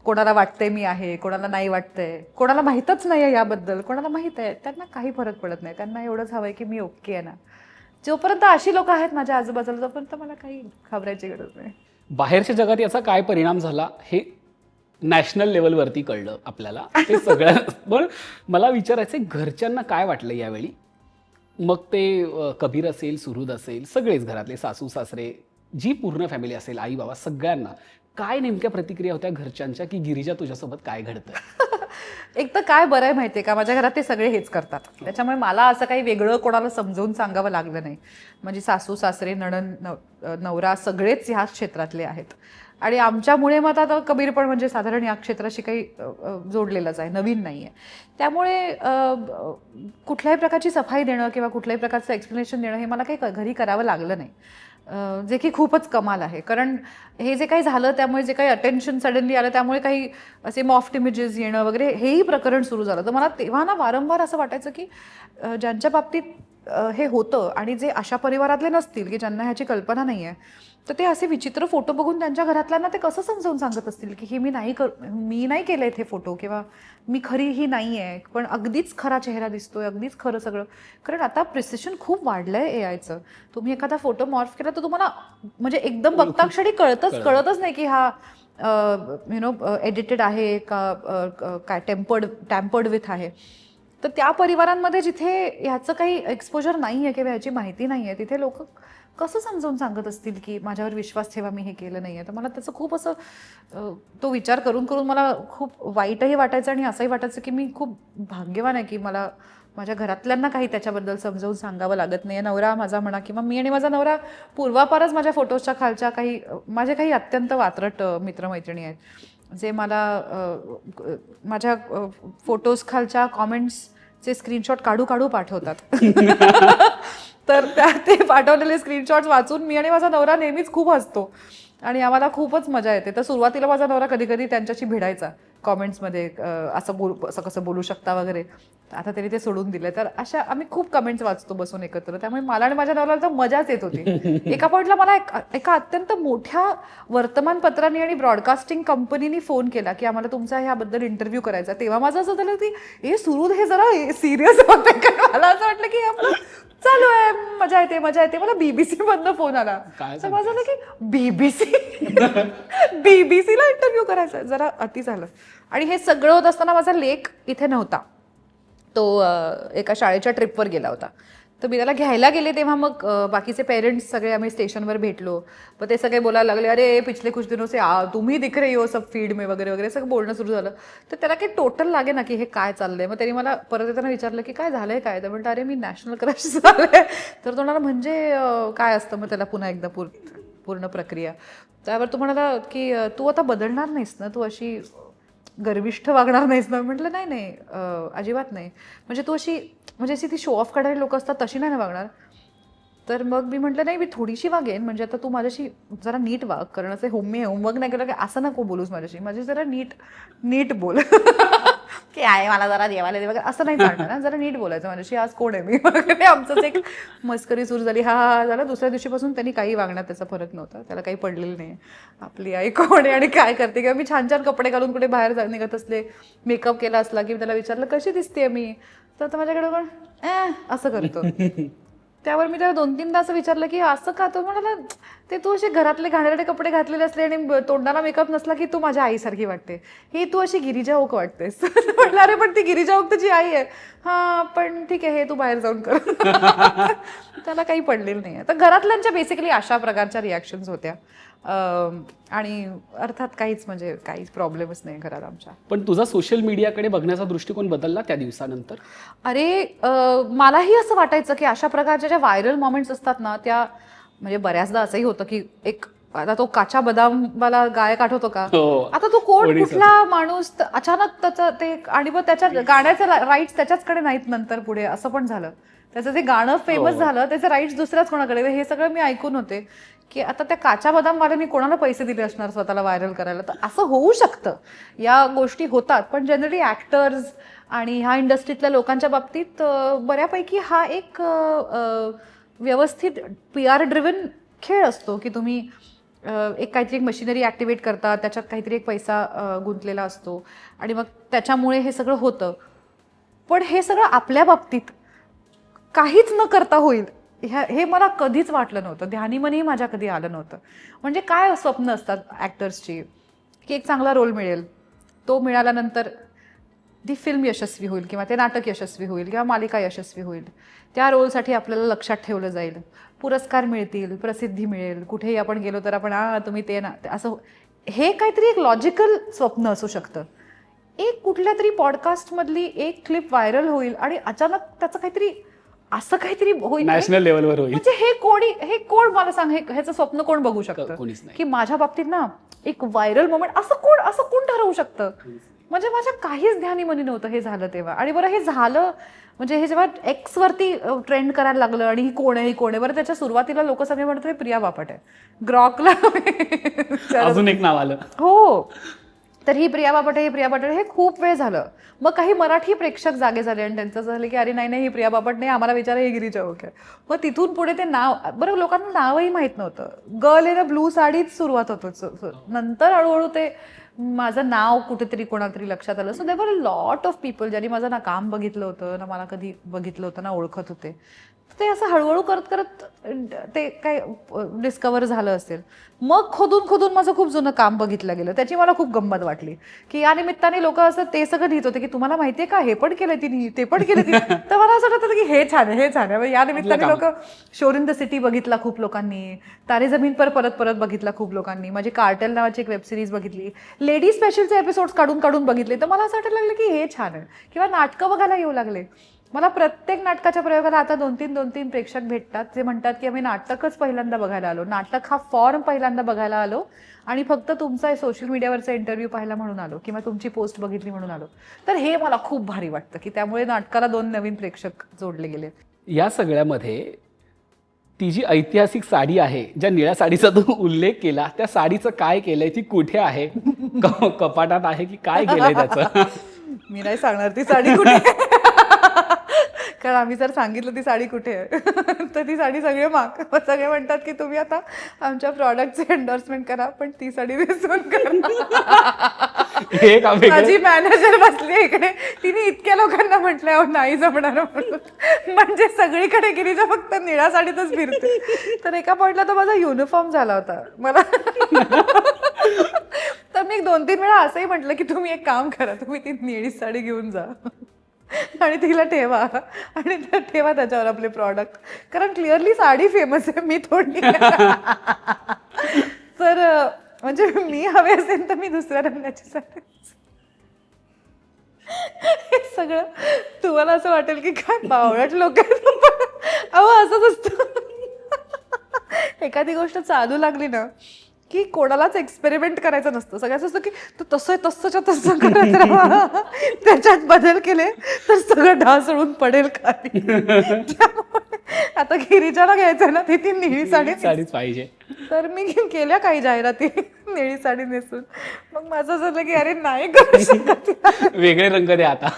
कोणाला वाटतंय मी आहे, कोणाला नाही वाटतंय, कोणाला माहीतच नाही आहे याबद्दल, कोणाला माहीत आहे, त्यांना काही फरक पडत नाही. त्यांना एवढंच हवंय की मी ओके आहे ना. जोपर्यंत अशी लोक आहेत माझ्या आजूबाजूला तोपर्यंत मला काही घाबरायची गरज नाही. बाहेरच्या जगात याचा काय परिणाम झाला हे नॅशनल लेवलवरती कळलं आपल्याला, ते सगळं. पण मला विचारायचं घरच्यांना काय वाटलं यावेळी. मग ते कबीर असेल, सुहृद असेल, सगळेच घरातले सासू सासरे, जी पूर्ण फॅमिली असेल, आई बाबा, सगळ्यांना काय नेमक्या प्रतिक्रिया होत्या घरच्यांच्या की गिरिजा तुझ्यासोबत काय घडतं. एक तर काय बरं आहे माहितीये का, माझ्या घरात ते सगळे हेच करतात, त्याच्यामुळे मला असं काही वेगळं कोणाला समजावून सांगावं लागलं नाही. म्हणजे सासू सासरे, नणंद, नवरा सगळेच ह्या क्षेत्रातले आहेत आणि आमच्यामुळे मग आता कबीर पण म्हणजे साधारण या क्षेत्राशी काही जोडलेलंच आहे, नवीन नाही आहे. त्यामुळे कुठल्याही प्रकारची सफाई देणं किंवा कुठल्याही प्रकारचं एक्सप्लेनेशन देणं हे मला काही घरी करावं लागलं नाही. जे की खूपच कमाल आहे. कारण हे जे काही झालं त्यामुळे जे काही अटेन्शन सडनली आलं त्यामुळे काही असे मॉफ्ट इमेजेस येणं वगैरे हेही प्रकरण सुरू झालं. तर मला तेव्हा ना वारंवार असं वाटायचं की ज्यांच्या बाबतीत हे होतं आणि जे अशा परिवारातले नसतील की ज्यांना ह्याची कल्पना नाही आहे, तर ते असे विचित्र फोटो बघून त्यांच्या घरातल्यांना ते कसं समजावून सांगत असतील की हे मी नाही केलेत हे फोटो, किंवा मी खरी ही नाही आहे पण अगदीच खरा चेहरा दिसतोय, अगदीच खरं सगळं. कारण आता प्रिसिशन खूप वाढलंय एआयचं. तुम्ही एखादा फोटो मॉर्फ केला तर तुम्हाला म्हणजे एकदम बघता क्षणी कळतच नाही की हा एडिटेड आहे का काय टॅम्पर्ड विथ आहे. तर त्या परिवारांमध्ये जिथे ह्याचं काही एक्सपोजर नाही आहे किंवा ह्याची माहिती नाही आहे, तिथे लोक कसं समजावून सांगत असतील की माझ्यावर विश्वास ठेवा, मी हे केलं नाही आहे. तर मला त्याचं खूप असं तो विचार करून मला खूप वाईटही वाटायचं आणि असंही वाटायचं की मी खूप भाग्यवान आहे की मला माझ्या घरातल्यांना काही त्याच्याबद्दल समजावून सांगावं लागत नाही. नवरा माझा म्हणा किंवा मी आणि माझा नवरा पूर्वापारच माझ्या फोटोजच्या खालच्या माझे काही अत्यंत वात्रट मित्रमैत्रिणी आहेत जे मला माझ्या फोटोज खालच्या कॉमेंट्सचे स्क्रीनशॉट काढू पाठवतात. तर ते पाठवलेले स्क्रीनशॉट्स वाचून मी आणि माझा नवरा नेहमीच खूप हसतो आणि आम्हाला खूपच मजा येते. तर सुरुवातीला माझा नवरा कधी कधी त्यांच्याशी भिडायचा कॉमेंट्समध्ये, असं कसं बोलू शकता वगैरे. आता तरी ते सोडून दिले. तर अशा आम्ही खूप कमेंट्स वाचतो बसून एकत्र. त्यामुळे मला आणि माझ्या नवऱ्याला तर मजाच येत होती. एका पॉईंटला मला एका अत्यंत मोठ्या वर्तमानपत्रांनी आणि ब्रॉडकास्टिंग कंपनीनी फोन केला की आम्हाला तुमचा ह्याबद्दल इंटरव्ह्यू करायचा. तेव्हा माझं असं झालं की हे जरा सिरियस होते. मला असं वाटलं की आपलं चालू आहे, मजा येते. मला BBC मधनं फोन आला. तर माझं झालं की बीबीसीला इंटरव्ह्यू करायचा, जरा अति झालं. आणि हे सगळं होत असताना माझा लेक इथे नव्हता. तो एका शाळेच्या ट्रिपवर गेला होता. तर मी त्याला घ्यायला गेले तेव्हा मग बाकीचे पेरेंट्स सगळे आम्ही स्टेशनवर भेटलो. मग ते सगळे बोलायला लागले, अरे पिछले कुछ दिनों से तुम्ही दिख रही हो सब फीड में वगैरे वगैरे सगळं बोलणं सुरू झालं. तर त्याला काही टोटल लागे ना की हे काय चाललंय. मग त्यांनी मला परत येताना विचारलं की काय झालंय काय. तर म्हणतं अरे मी नॅशनल क्रश झालंय. तर तो म्हणाला म्हणजे काय असतं. मग त्याला पुन्हा एकदा पूर्ण प्रक्रिया. त्यावर तो म्हणाला की तू आता बदलणार नाहीस ना, तू अशी गर्विष्ठ वागणार नाहीस ना. म्हटलं नाही अजिबात नाही. म्हणजे तू अशी ती शो ऑफ काढणारी लोक असतात तशी नाही ना वागणार. तर मग मी म्हटलं नाही, मी थोडीशी वागेन. म्हणजे आता तू माझ्याशी जरा नीट वाग. कारण असं होमवर्क नाही केलं की असं नको बोलूस माझी जरा नीट बोल. की आहे मला जरा देवाला दे वगैरे असं नाही चालणार ना. जरा नीट बोलायचं माझ्याशी, आज कोण आहे मी वगैरे. आमचंच एक मस्करी सुरू झाली. हा झालं. दुसऱ्या दिवशीपासून त्यांनी काही वागण्यात त्याचा फरक नव्हता. त्याला काही पडलेलं नाही. आपली आई कोण आहे आणि काय करते. किंवा मी छान कपडे घालून कुठे बाहेर निघत असले, मेकअप केला असला की त्याला विचारलं कशी दिसते मी, तर माझ्याकडे पण असं करतो. त्यावर मी त्याला 2-3दा असं विचारलं की असं का. तो म्हणाला ते तू असे घरातले घाणेरडे कपडे घातलेले असले आणि तोंडाला मेकअप नसला की तू माझ्या आईसारखी वाटते. ही तू अशी गिरिजा ओक वाटतेस. म्हटलं अरे पण ती गिरिजा ओक तुझी आई आहे. हां पण ठीक आहे, हे तू बाहेर जाऊन कर. त्याला काही पडलेलं नाही. तर घरातल्यांच्या बेसिकली अशा प्रकारच्या रिॲक्शन्स होत्या. आणि अर्थात काहीच प्रॉब्लेमच नाही घरात आमच्या. पण तुझा सोशल मीडियाकडे बघण्याचा दृष्टिकोन बदलला त्या दिवसानंतर? अरे मलाही असं वाटायचं की अशा प्रकारच्या ज्या व्हायरल मोमेंट्स असतात ना, त्या म्हणजे बऱ्याचदा असंही होतं की आता तो काचा बदामवाला गायक आठवतो का. आता तो कुठला माणूस अचानक त्याचं ते आणि मग त्याच्या गाण्याचे राईट्स त्याच्याचकडे नाहीत नंतर पुढे असं पण झालं. त्याचं जे गाणं फेमस झालं त्याचे राईट्स दुसऱ्याच कोणाकडे. हे सगळं मी ऐकून होते की आता त्या काचा बदामवाल्यांनी कोणाला पैसे दिले असणार स्वतःला व्हायरल करायला. तर असं होऊ शकतं, या गोष्टी होतात. पण जनरली ऍक्टर्स आणि ह्या इंडस्ट्रीतल्या लोकांच्या बाबतीत बऱ्यापैकी हा एक व्यवस्थित PR ड्रिव्हन खेळ असतो की तुम्ही काहीतरी एक मशिनरी ॲक्टिवेट करता, त्याच्यात काहीतरी एक पैसा गुंतलेला असतो आणि मग त्याच्यामुळे हे सगळं होतं. पण हे सगळं आपल्या बाबतीत काहीच न करता होईल हे मला कधीच वाटलं नव्हतं. ध्यानीमनही माझ्या कधी आलं नव्हतं. म्हणजे काय स्वप्न असतात ॲक्टर्सची की एक चांगला रोल मिळेल, तो मिळाल्यानंतर ती फिल्म यशस्वी होईल किंवा ते नाटक यशस्वी होईल किंवा मालिका यशस्वी होईल. त्या रोलसाठी आपल्याला लक्षात ठेवलं जाईल, पुरस्कार मिळतील, प्रसिद्धी मिळेल, कुठेही आपण गेलो तर आपण तुम्ही ते ना असं. हे काहीतरी एक लॉजिकल स्वप्न असू शकतं. एक कुठल्या तरी पॉडकास्टमधली एक क्लिप व्हायरल होईल आणि अचानक त्याचं काहीतरी होईल, नॅशनल लेवलवर होईल. म्हणजे हे कोण मला सांग, ह्याचं स्वप्न कोण बघू शकतं कोणीच नाही की माझ्या बाबतीत ना एक व्हायरल मोमेंट असं कोण ठरवू शकतं. म्हणजे माझ्या काहीच ध्यानीमनी नव्हतं हे झालं तेव्हा. आणि बरं हे झालं म्हणजे हे जेव्हा एक्स वरती ट्रेंड करायला लागलं आणि ही कोण आहे ही कोण आहे, बरं त्याच्या सुरुवातीला लोक सगळे म्हणत होते प्रिया बापट आहे. ग्रॉकला अजून एक नाव आलं. हो, तर ही प्रिया बापट आहे, ही प्रिया बापट आहे, हे खूप वेळ झालं. मग काही मराठी प्रेक्षक जागे झाले आणि त्यांचं झालं की अरे नाही नाही ही प्रिया बापट नाही, आम्हाला विचारा ही गिरीजा ओके. मग तिथून पुढे ते नाव, बरं लोकांना नावही माहित नव्हतं. गर्ल इन अ ब्लू साडीच सुरुवात होतो. नंतर हळूहळू ते माझं नाव कुठेतरी कोणातरी लक्षात आलं. So there were a lot of people ज्यांनी माझं ना काम बघितलं होतं ना मला कधी बघितलं होतं ना ओळखत होते. ते असं हळूहळू करत करत ते काय डिस्कवर झालं असेल. मग खोदून खोदून माझं खूप जुनं काम बघितलं गेलं. त्याची मला खूप गंमत वाटली की या निमित्ताने लोक असं ते सगळं लिहित होते की तुम्हाला माहितीये का हे पण केलं तिने, ते पण केलं तिने. तर मला असं वाटतं की हे छान आहे, हे छान आहे. या निमित्ताने लोक शोर इन द सिटी बघितला खूप लोकांनी, तारे जमीन पर परत परत बघितला खूप लोकांनी, माझी कार्टेल नावाची एक वेब सिरीज बघितली, लेडी स्पेशलचे एपिसोड्स काढून काढून बघितले. तर मला असं वाटायला लागलं की हे छान आहे. किंवा नाटकं बघायला येऊ लागले. मला प्रत्येक नाटकाच्या प्रयोगाला आता 2-3 प्रेक्षक भेटतात जे म्हणतात की आम्ही नाटकच पहिल्यांदा बघायला आलो, नाटक हा फॉर्म पहिल्यांदा बघायला आलो आणि फक्त तुमचा सोशल मीडियावरचा इंटरव्ह्यू पाहायला म्हणून आलो किंवा तुमची पोस्ट बघितली म्हणून आलो. तर हे मला खूप भारी वाटतं की त्यामुळे नाटकाला 2 नवीन प्रेक्षक जोडले गेले. या सगळ्यामध्ये ती जी ऐतिहासिक साडी आहे, ज्या निळ्या साडीचा तू उल्लेख केला, त्या साडीचं काय केलंय, ती कुठे आहे, कपाटात आहे की काय केलंय त्याचं? मी नाही सांगणार ती साडी कुठे आहे. कारण आम्ही जर सांगितलं ती साडी कुठे आहे तर ती साडी सगळे सगळे म्हणतात की तुम्ही आता आमच्या प्रॉडक्टचे एंडोर्समेंट करा पण ती साडी दिसून करा. माझी मॅनेजर बसली इकडे, तिने इतक्या लोकांना म्हटलं नाही जमणार म्हणून. म्हणजे सगळीकडे गिरीजा फक्त निळ्या साडीतच फिरते. तर एका पॉइंटला तो माझा युनिफॉर्म झाला होता मला. तर मी 2-3 वेळा असंही म्हटलं की तुम्ही एक काम करा, तुम्ही ती निळी साडी घेऊन जा आणि तिला ठेवा आणि ठेवा त्याच्यावर आपले प्रॉडक्ट. कारण क्लिअरली साडी फेमस आहे, मी थोडी. तर म्हणजे मी हवे असेल तर मी दुसऱ्या रंगाची साडी. हे सगळं तुम्हाला असं वाटेल की काय बावळट लोक अहो असंच असतं. एखादी गोष्ट चालू लागली ना की कोणालाच एक्सपेरिमेंट करायचं नसतं. सगळ्याच असतं की तू तसं आहे तसंच्या तसं करत राहा, त्याच्यात बदल केले तर सगळं ढासळून पडेल खाली. आता गिरीजाला घ्यायचं ना ती निळी साडीच पाहिजे. तर मी केल्या काही जाहिराती निळी साडी नेसून. मग माझं झालं की अरे नाही करू शकत, वेगळे रंग द्या आता.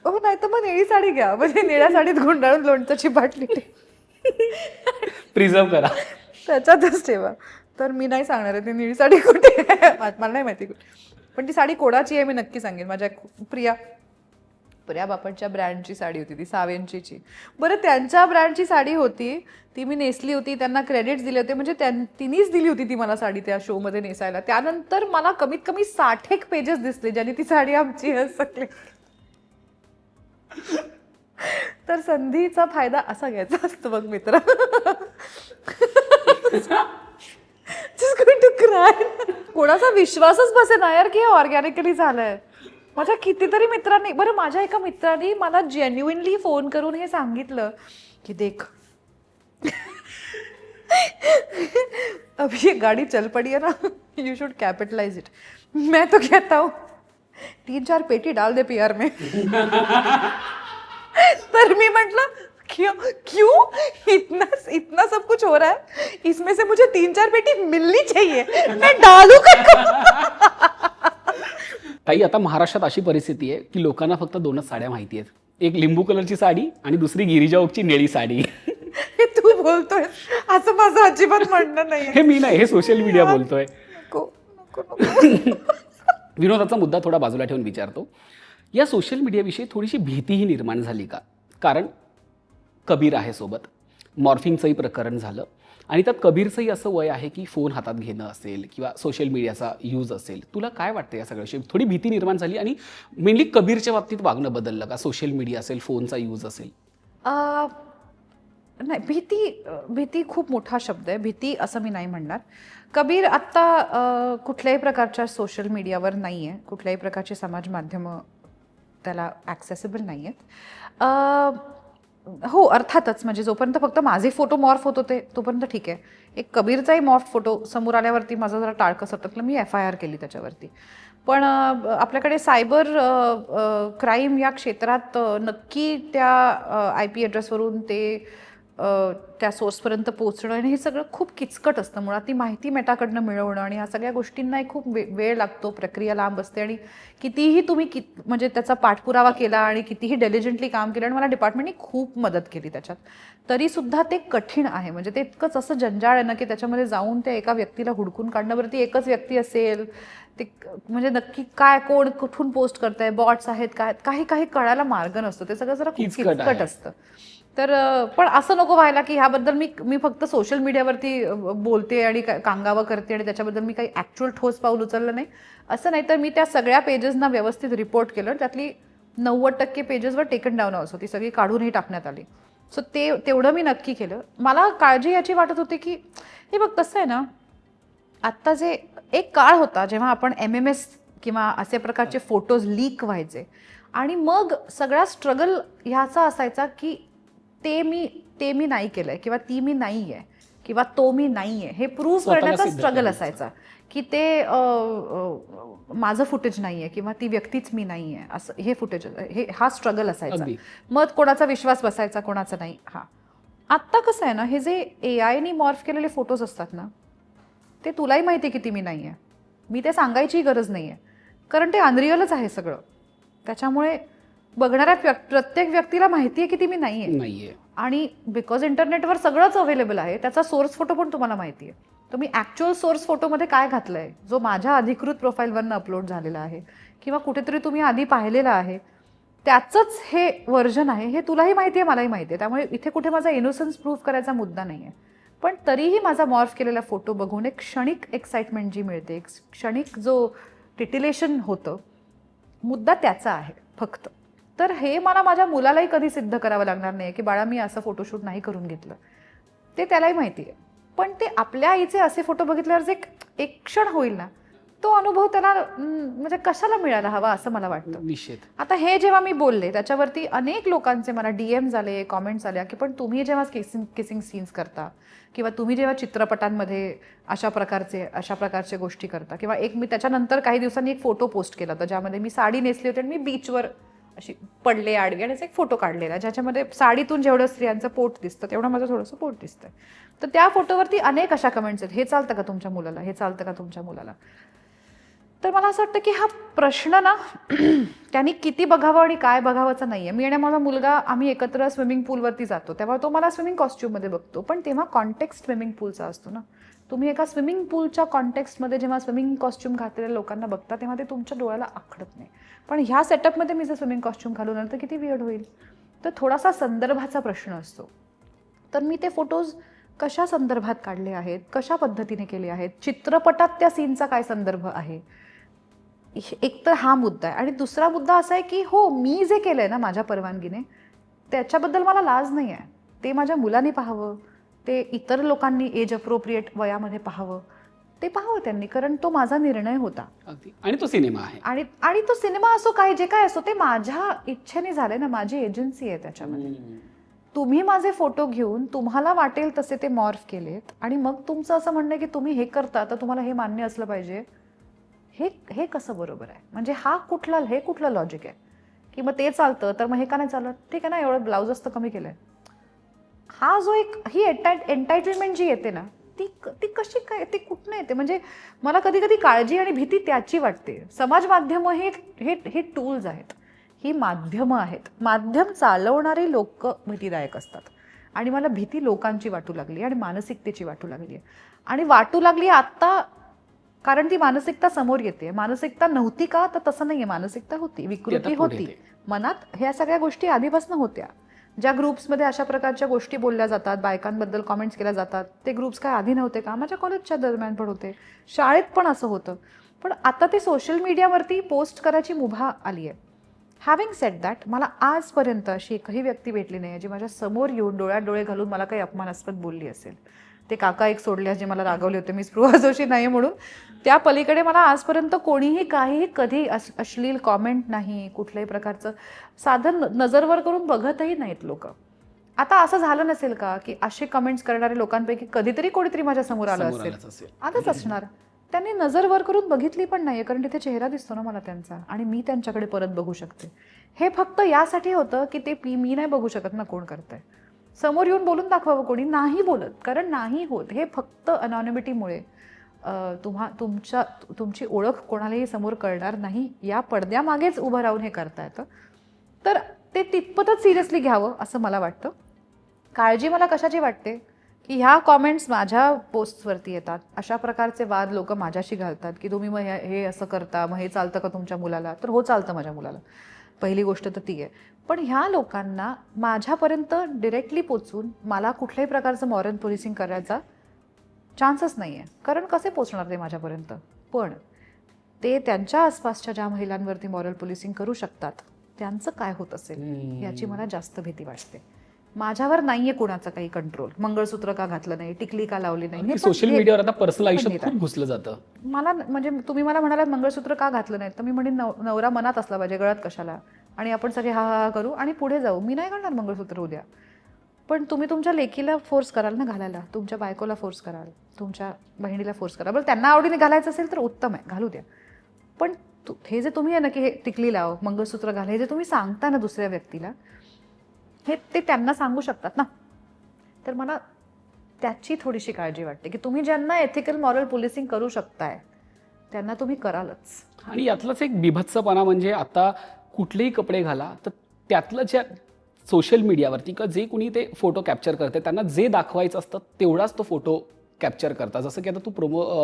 हो नाही तर मग निळी साडी घ्या, म्हणजे निळ्या साडीत गुंडाळून लोणच्याची बाटली प्रिझर्व करा, त्याच्यातच ठेवा. तर मी नाही सांगणार आहे ती निळी साडी कुठे आहे, मला नाही माहिती कुठे. पण ती साडी कोणाची आहे मी नक्की सांगेन. माझ्या प्रिया बापटच्या ब्रँडची साडी होती ती, सावेंचीची. बरं त्यांच्या ब्रँडची साडी होती ती, मी नेसली होती, त्यांना क्रेडिट्स दिले होते. म्हणजे तिनीच दिली होती ती मला साडी त्या शोमध्ये नेसायला. त्यानंतर मला कमीत कमी 60 पेजेस दिसले ज्यांनी ती साडी आमची असली. तर संधीचा फायदा असा घ्यायचा असतो बघ मित्र. कोणाचा विश्वासच बसे ना यार की हे ऑर्गॅनिकली झालंय. माझ्या कितीतरी मित्रांनी, बरं माझ्या एका मित्रांनी मला जेन्युइनली फोन करून हे सांगितलं की देख अभी ये गाड़ी चल पड़ी है ना, यू शुड कैपिटलाइज इट. मैं तो कहता हूँ 3-4 पेटी डाल दे पीआर में. तर मी म्हटलं क्यों इतना सब कुछ हो रहा है, इसमें से मुझे 3-4 पेटी मिलनी चाहिए, मैं डालू का? ताई आता महाराष्ट्रात अशी परिस्थिती आहे की लोकांना फक्त 2च साड्या माहिती आहेत. एक लिंबू कलरची साडी आणि दुसरी गिरिजा ओकची निळी साडी. हे तू बोलतोय असं माझं अजिबात म्हणणं नाही. हे मी नाही, हे सोशल मीडिया बोलतोय. नको. विनोदाचा मुद्दा थोडा बाजूला ठेवून विचारतो, या सोशल मीडियाविषयी थोडीशी भीतीही निर्माण झाली का? कारण कबीर आहे सोबत, मॉर्फिंगचंही प्रकरण झालं आणि त्यात कबीरचंही असं वय आहे की फोन हातात घेणं असेल किंवा सोशल मीडियाचा यूज असेल. तुला काय वाटतं या सगळ्याविषयी? थोडी भीती निर्माण झाली आणि मेनली कबीरच्या बाबतीत वागणं बदललं का? सोशल मीडिया असेल, फोनचा यूज असेल. नाही, भीती खूप मोठा शब्द आहे. भीती असं मी नाही म्हणणार. कबीर आत्ता कुठल्याही प्रकारच्या सोशल मीडियावर नाही आहे, कुठल्याही प्रकारचे समाज माध्यमं त्याला ॲक्सेसिबल नाही आहेत. हो, अर्थातच. म्हणजे जोपर्यंत फक्त माझे फोटो मॉर्फ होत होते तोपर्यंत ठीक आहे. एक कबीरचाही मॉर्फ फोटो समोर आल्यावरती माझं जरा टाळकं सटकलं. मी FIR केली त्याच्यावरती. पण आपल्याकडे सायबर क्राईम या क्षेत्रात नक्की त्या IP ॲड्रेसवरून ते त्या सोर्सपर्यंत पोहोचणं आणि हे सगळं खूप किचकट असतं. मुळात ती माहिती मेटाकडनं मिळवणं आणि ह्या सगळ्या गोष्टींना खूप वेळ लागतो, प्रक्रिया लांब असते आणि कितीही तुम्ही म्हणजे त्याचा पाठपुरावा केला आणि कितीही डेलिजंटली काम केलं आणि मला डिपार्टमेंटने खूप मदत केली त्याच्यात, तरीसुद्धा ते कठीण आहे. म्हणजे ते इतकंच असं जंजाळ आहे ना की त्याच्यामध्ये जाऊन त्या एका व्यक्तीला हुडकून काढण्यावरती एकच व्यक्ती असेल, ते म्हणजे नक्की काय, कोण कुठून पोस्ट करतंय, बॉट्स आहेत काय, काही कळायला मार्ग नसतो. ते सगळं जरा खूप किचकट असतं. तर पण असं नको व्हायला की ह्याबद्दल मी फक्त सोशल मीडियावरती बोलते आणि कांगावा करते आणि त्याच्याबद्दल मी काही ॲक्च्युअल ठोस पाऊल उचललं नाही असं नाही. तर मी त्या सगळ्या पेजेसना व्यवस्थित रिपोर्ट केलं. त्यातली 90% पेजेसवर टेकन डाऊन असो, ती सगळी काढूनही टाकण्यात आली. सो तेवढं मी नक्की केलं. मला काळजी याची वाटत होती की हे बघ कसं आहे ना, आत्ता जे एक काळ होता जेव्हा आपण MMS किंवा असे प्रकारचे फोटोज लीक व्हायचे आणि मग सगळा स्ट्रगल ह्याचा असायचा की ते मी नाही केलंय किंवा ती मी नाही आहे किंवा तो मी नाही आहे हे प्रूव्ह करण्याचा स्ट्रगल असायचा की ते माझं फुटेज नाही आहे किंवा ती व्यक्तीच मी नाही आहे असं हे फुटेज हा स्ट्रगल असायचा. मग कोणाचा विश्वास बसायचा, कोणाचा नाही. आत्ता कसं आहे ना, हे जे AIने मॉर्फ केलेले फोटोज असतात ना, ते तुलाही माहिती आहे की ती मी नाही आहे. मी ते सांगायची गरज नाही आहे कारण ते अनरिअलच आहे सगळं. त्याच्यामुळे बघणाऱ्या प्रत्येक व्यक्तीला माहिती आहे की ती मी नाहीये. आणि बिकॉज इंटरनेटवर सगळंच अवेलेबल आहे, त्याचा सोर्स फोटो पण तुम्हाला माहिती आहे. तुम्ही ॲक्च्युअल सोर्स फोटोमध्ये काय घातलंय, जो माझ्या अधिकृत प्रोफाईलवरनं अपलोड झालेला आहे किंवा कुठेतरी तुम्ही आधी पाहिलेला आहे, त्याचंच हे व्हर्जन आहे हे तुलाही माहिती आहे, मलाही माहिती आहे. त्यामुळे इथे कुठे माझा इनोसन्स प्रूव्ह करायचा मुद्दा नाही आहे. पण तरीही माझा मॉर्फ केलेला फोटो बघून एक क्षणिक एक्साइटमेंट जी मिळते, एक क्षणिक जो टिटिलेशन होतं, मुद्दा त्याचा आहे फक्त. तर हे मला माझ्या मुलालाही कधी सिद्ध करावं लागणार नाही की बाळा मी असं फोटोशूट नाही करून घेतलं, ते त्यालाही माहिती आहे. पण ते आपल्या आईचे असे फोटो बघितल्यावर जे एक क्षण होईल ना, तो अनुभव त्याला म्हणजे कशाला मिळायला हवा असं मला वाटतं. निश्चित. आता हे जेव्हा मी बोलले त्याच्यावरती अनेक लोकांचे मला DMs आले, कॉमेंट्स आल्या की पण तुम्ही जेव्हा किसिंग सीन्स करता किंवा तुम्ही जेव्हा चित्रपटांमध्ये अशा प्रकारच्या गोष्टी करता किंवा मी त्याच्यानंतर काही दिवसांनी एक फोटो पोस्ट केला होता ज्यामध्ये मी साडी नेसली होती आणि मी बीचवर अशी पडले आडवी आणि एक फोटो काढलेला ज्याच्यामध्ये साडीतून जेवढं स्त्रियांचं पोट दिसतं तेवढं माझं थोडंसं पोट दिसतंय. तर त्या फोटोवरती अनेक अशा कमेंट्स आहेत, हे चालतं का तुमच्या मुलाला, हे चालतं का तुमच्या मुलाला. तर मला असं वाटतं की हा प्रश्न ना त्यांनी किती बघावं आणि काय बघावंचा नाही आहे. मी आणि माझा मुलगा आम्ही एकत्र स्विमिंग पूलवरती जातो तेव्हा तो मला स्विमिंग कॉस्ट्यूममध्ये बघतो, पण तेव्हा कॉन्टेक्स्ट स्विमिंग पूलचा असतो ना. तुम्ही एका स्विमिंग पूलच्या कॉन्टेक्स्टमध्ये जेव्हा स्विमिंग कॉस्ट्यूम घातलेल्या लोकांना बघता तेव्हा ते तुमच्या डोळ्याला आखडत नाही. पण ह्या सेटअपमध्ये मी जर स्विमिंग कॉस्ट्यूम घालून आलं तर किती वियर्ड होईल. तर थोडासा संदर्भाचा प्रश्न असतो. तर मी ते फोटोज कशा संदर्भात काढले आहेत, कशा पद्धतीने केले आहेत, चित्रपटात त्या सीनचा काय संदर्भ आहे, एक तर हा मुद्दा आहे. आणि दुसरा मुद्दा असा आहे की हो मी जे केलंय ना माझ्या परवानगीने त्याच्याबद्दल मला लाज नाही आहे. ते माझ्या मुलांनी पाहावं, ते इतर लोकांनी एज अप्रोप्रिएट वयामध्ये पाहावं, ते पाहावं त्यांनी, कारण तो माझा निर्णय होता. आणि तो सिनेमा आहे आणि तो सिनेमा असो काय जे काय असो ते माझ्या इच्छेने झालंय ना, माझी एजन्सी आहे त्याच्यामध्ये. तुम्ही माझे फोटो घेऊन तुम्हाला वाटेल तसे ते मॉर्फ केलेत आणि मग तुमचं असं म्हणणं की तुम्ही हे करता तर तुम्हाला हे मान्य असलं पाहिजे, हे कसं बरोबर आहे. म्हणजे हे कुठलं लॉजिक आहे की मग ते चालतं तर मग हे का नाही चालत. ठीक आहे ना, एवढं ब्लाऊज असतं कमी केलंय. हा जो ही एंटायटलमेंट जी येते ना ती कशी काय, ती कुठनं येते. म्हणजे मला कधी कधी काळजी आणि भीती त्याची वाटते. समाज माध्यमं हे टूल्स आहेत, ही माध्यमं आहेत. माध्यम चालवणारे लोक भीतीदायक असतात आणि मला भीती लोकांची वाटू लागली आणि मानसिकतेची वाटू लागली आहे. आणि वाटू लागली आत्ता कारण ती मानसिकता समोर येते. मानसिकता नव्हती का, तर तसं नाहीये. मानसिकता होती, विकृती होती मनात. ह्या सगळ्या गोष्टी आधीपासून होत्या. ज्या ग्रुप्समध्ये अशा प्रकारच्या गोष्टी बोलल्या जातात, बायकांबद्दल कॉमेंट्स केल्या जातात, ते ग्रुप्स काय आधी नव्हते का. माझ्या कॉलेजच्या दरम्यान पण होते, शाळेत पण असं होतं. पण आता ते सोशल मीडियावरती पोस्ट करायची मुभा आली आहे. हॅव्हिंग सेड दॅट, मला आजपर्यंत अशी एकही व्यक्ती भेटली नाही जी माझ्या समोर येऊन डोळ्यात डोळे घालून मला काही अपमानास्पद बोलली असेल. ते काका एक सोडले जे मला रागवले होते, मी स्पृहा जोशी नाही म्हणून. त्या पलीकडे मला आजपर्यंत कोणीही काहीही कधी अश्लील कॉमेंट नाही, कुठल्याही प्रकारचं साधन नजरवर करून बघतही नाहीत लोक. आता असं झालं नसेल का की असे कमेंट्स करणाऱ्या लोकांपैकी कधीतरी कोणीतरी माझ्या समोर आलं समोर असेल, आलंच असेल. आधीच असणार. त्यांनी नजर वर करून बघितली पण नाहीये, कारण तिथे चेहरा दिसतो ना मला त्यांचा, आणि मी त्यांच्याकडे परत बघू शकते. हे फक्त यासाठी होतं की ते मी नाही बघू शकत ना कोण करतंय. समोर येऊन बोलून दाखवावं कोणी, नाही बोलत, कारण नाही होत. हे फक्त अनॉनिमिटीमुळे तुमची ओळख कोणालाही समोर कळणार नाही या पडद्यामागेच उभं राहून हे करता येतं. तर ते तितपतच सिरियसली घ्यावं असं मला वाटतं. काळजी मला कशाची वाटते की ह्या कॉमेंट्स माझ्या पोस्टवरती येतात, अशा प्रकारचे वाद लोक माझ्याशी घालतात की तुम्ही मग हे असं करता, मग हे चालतं का तुमच्या मुलाला? तर हो, चालतं माझ्या मुलाला. पहिली गोष्ट तर ती आहे. पण ह्या लोकांना माझ्यापर्यंत डिरेक्टली पोचून मला कुठल्याही प्रकारचं मॉरल पोलिसिंग करायचा चान्सच नाही आहे, कारण कसे पोचणार ते माझ्यापर्यंत? पण ते त्यांच्या आसपासच्या ज्या महिलांवरती मॉरल पोलिसिंग करू शकतात त्यांचं काय होत असेल याची मला जास्त भीती वाटते. माझ्यावर नाहीये कुणाचा काही कंट्रोल. मंगळसूत्र का घातलं नाही, टिकली का लावली नाही, हे पण सोशल मीडियावर आता पर्सनल पण आयुष्यात नेतात. खूप घुसलं जातं. मला म्हणजे तुम्ही मला म्हणालात मंगळसूत्र का घातलं नाही, तर मी म्हणेन नवरा मनात असला पाहिजे, गळ्यात कशाला, आणि आपण सगळे हा हा करू आणि पुढे जाऊ. मी नाही घालणार मंगळसूत्र उद्या, पण तुम्ही तुमच्या लेकीला फोर्स कराल ना घालायला, तुमच्या बायकोला फोर्स कराल, तुमच्या बहिणीला फोर्स कराल. बरं, त्यांना आवडीने घालायचं असेल तर उत्तम आहे, घालू द्या. पण हे जे तुम्ही आहे ना की हे टिकली लाव, मंगळसूत्र घाल, हे जे तुम्ही सांगता ना दुसऱ्या व्यक्तीला, हे ते त्यांना सांगू शकतात ना. तर मला त्याची थोडीशी काळजी वाटते की तुम्ही ज्यांना एथिकल मॉरल पोलिसिंग करू शकताय त्यांना तुम्ही करालच. आणि यातलाच एक बिभत्सपणा म्हणजे आता कुठलेही कपडे घाला तर त्यातलं ज्या सोशल मीडियावरती किंवा जे कुणी ते फोटो कॅप्चर करते त्यांना जे दाखवायचं असतं तेवढाच तो फोटो कॅप्चर करतात. जसं की आता तू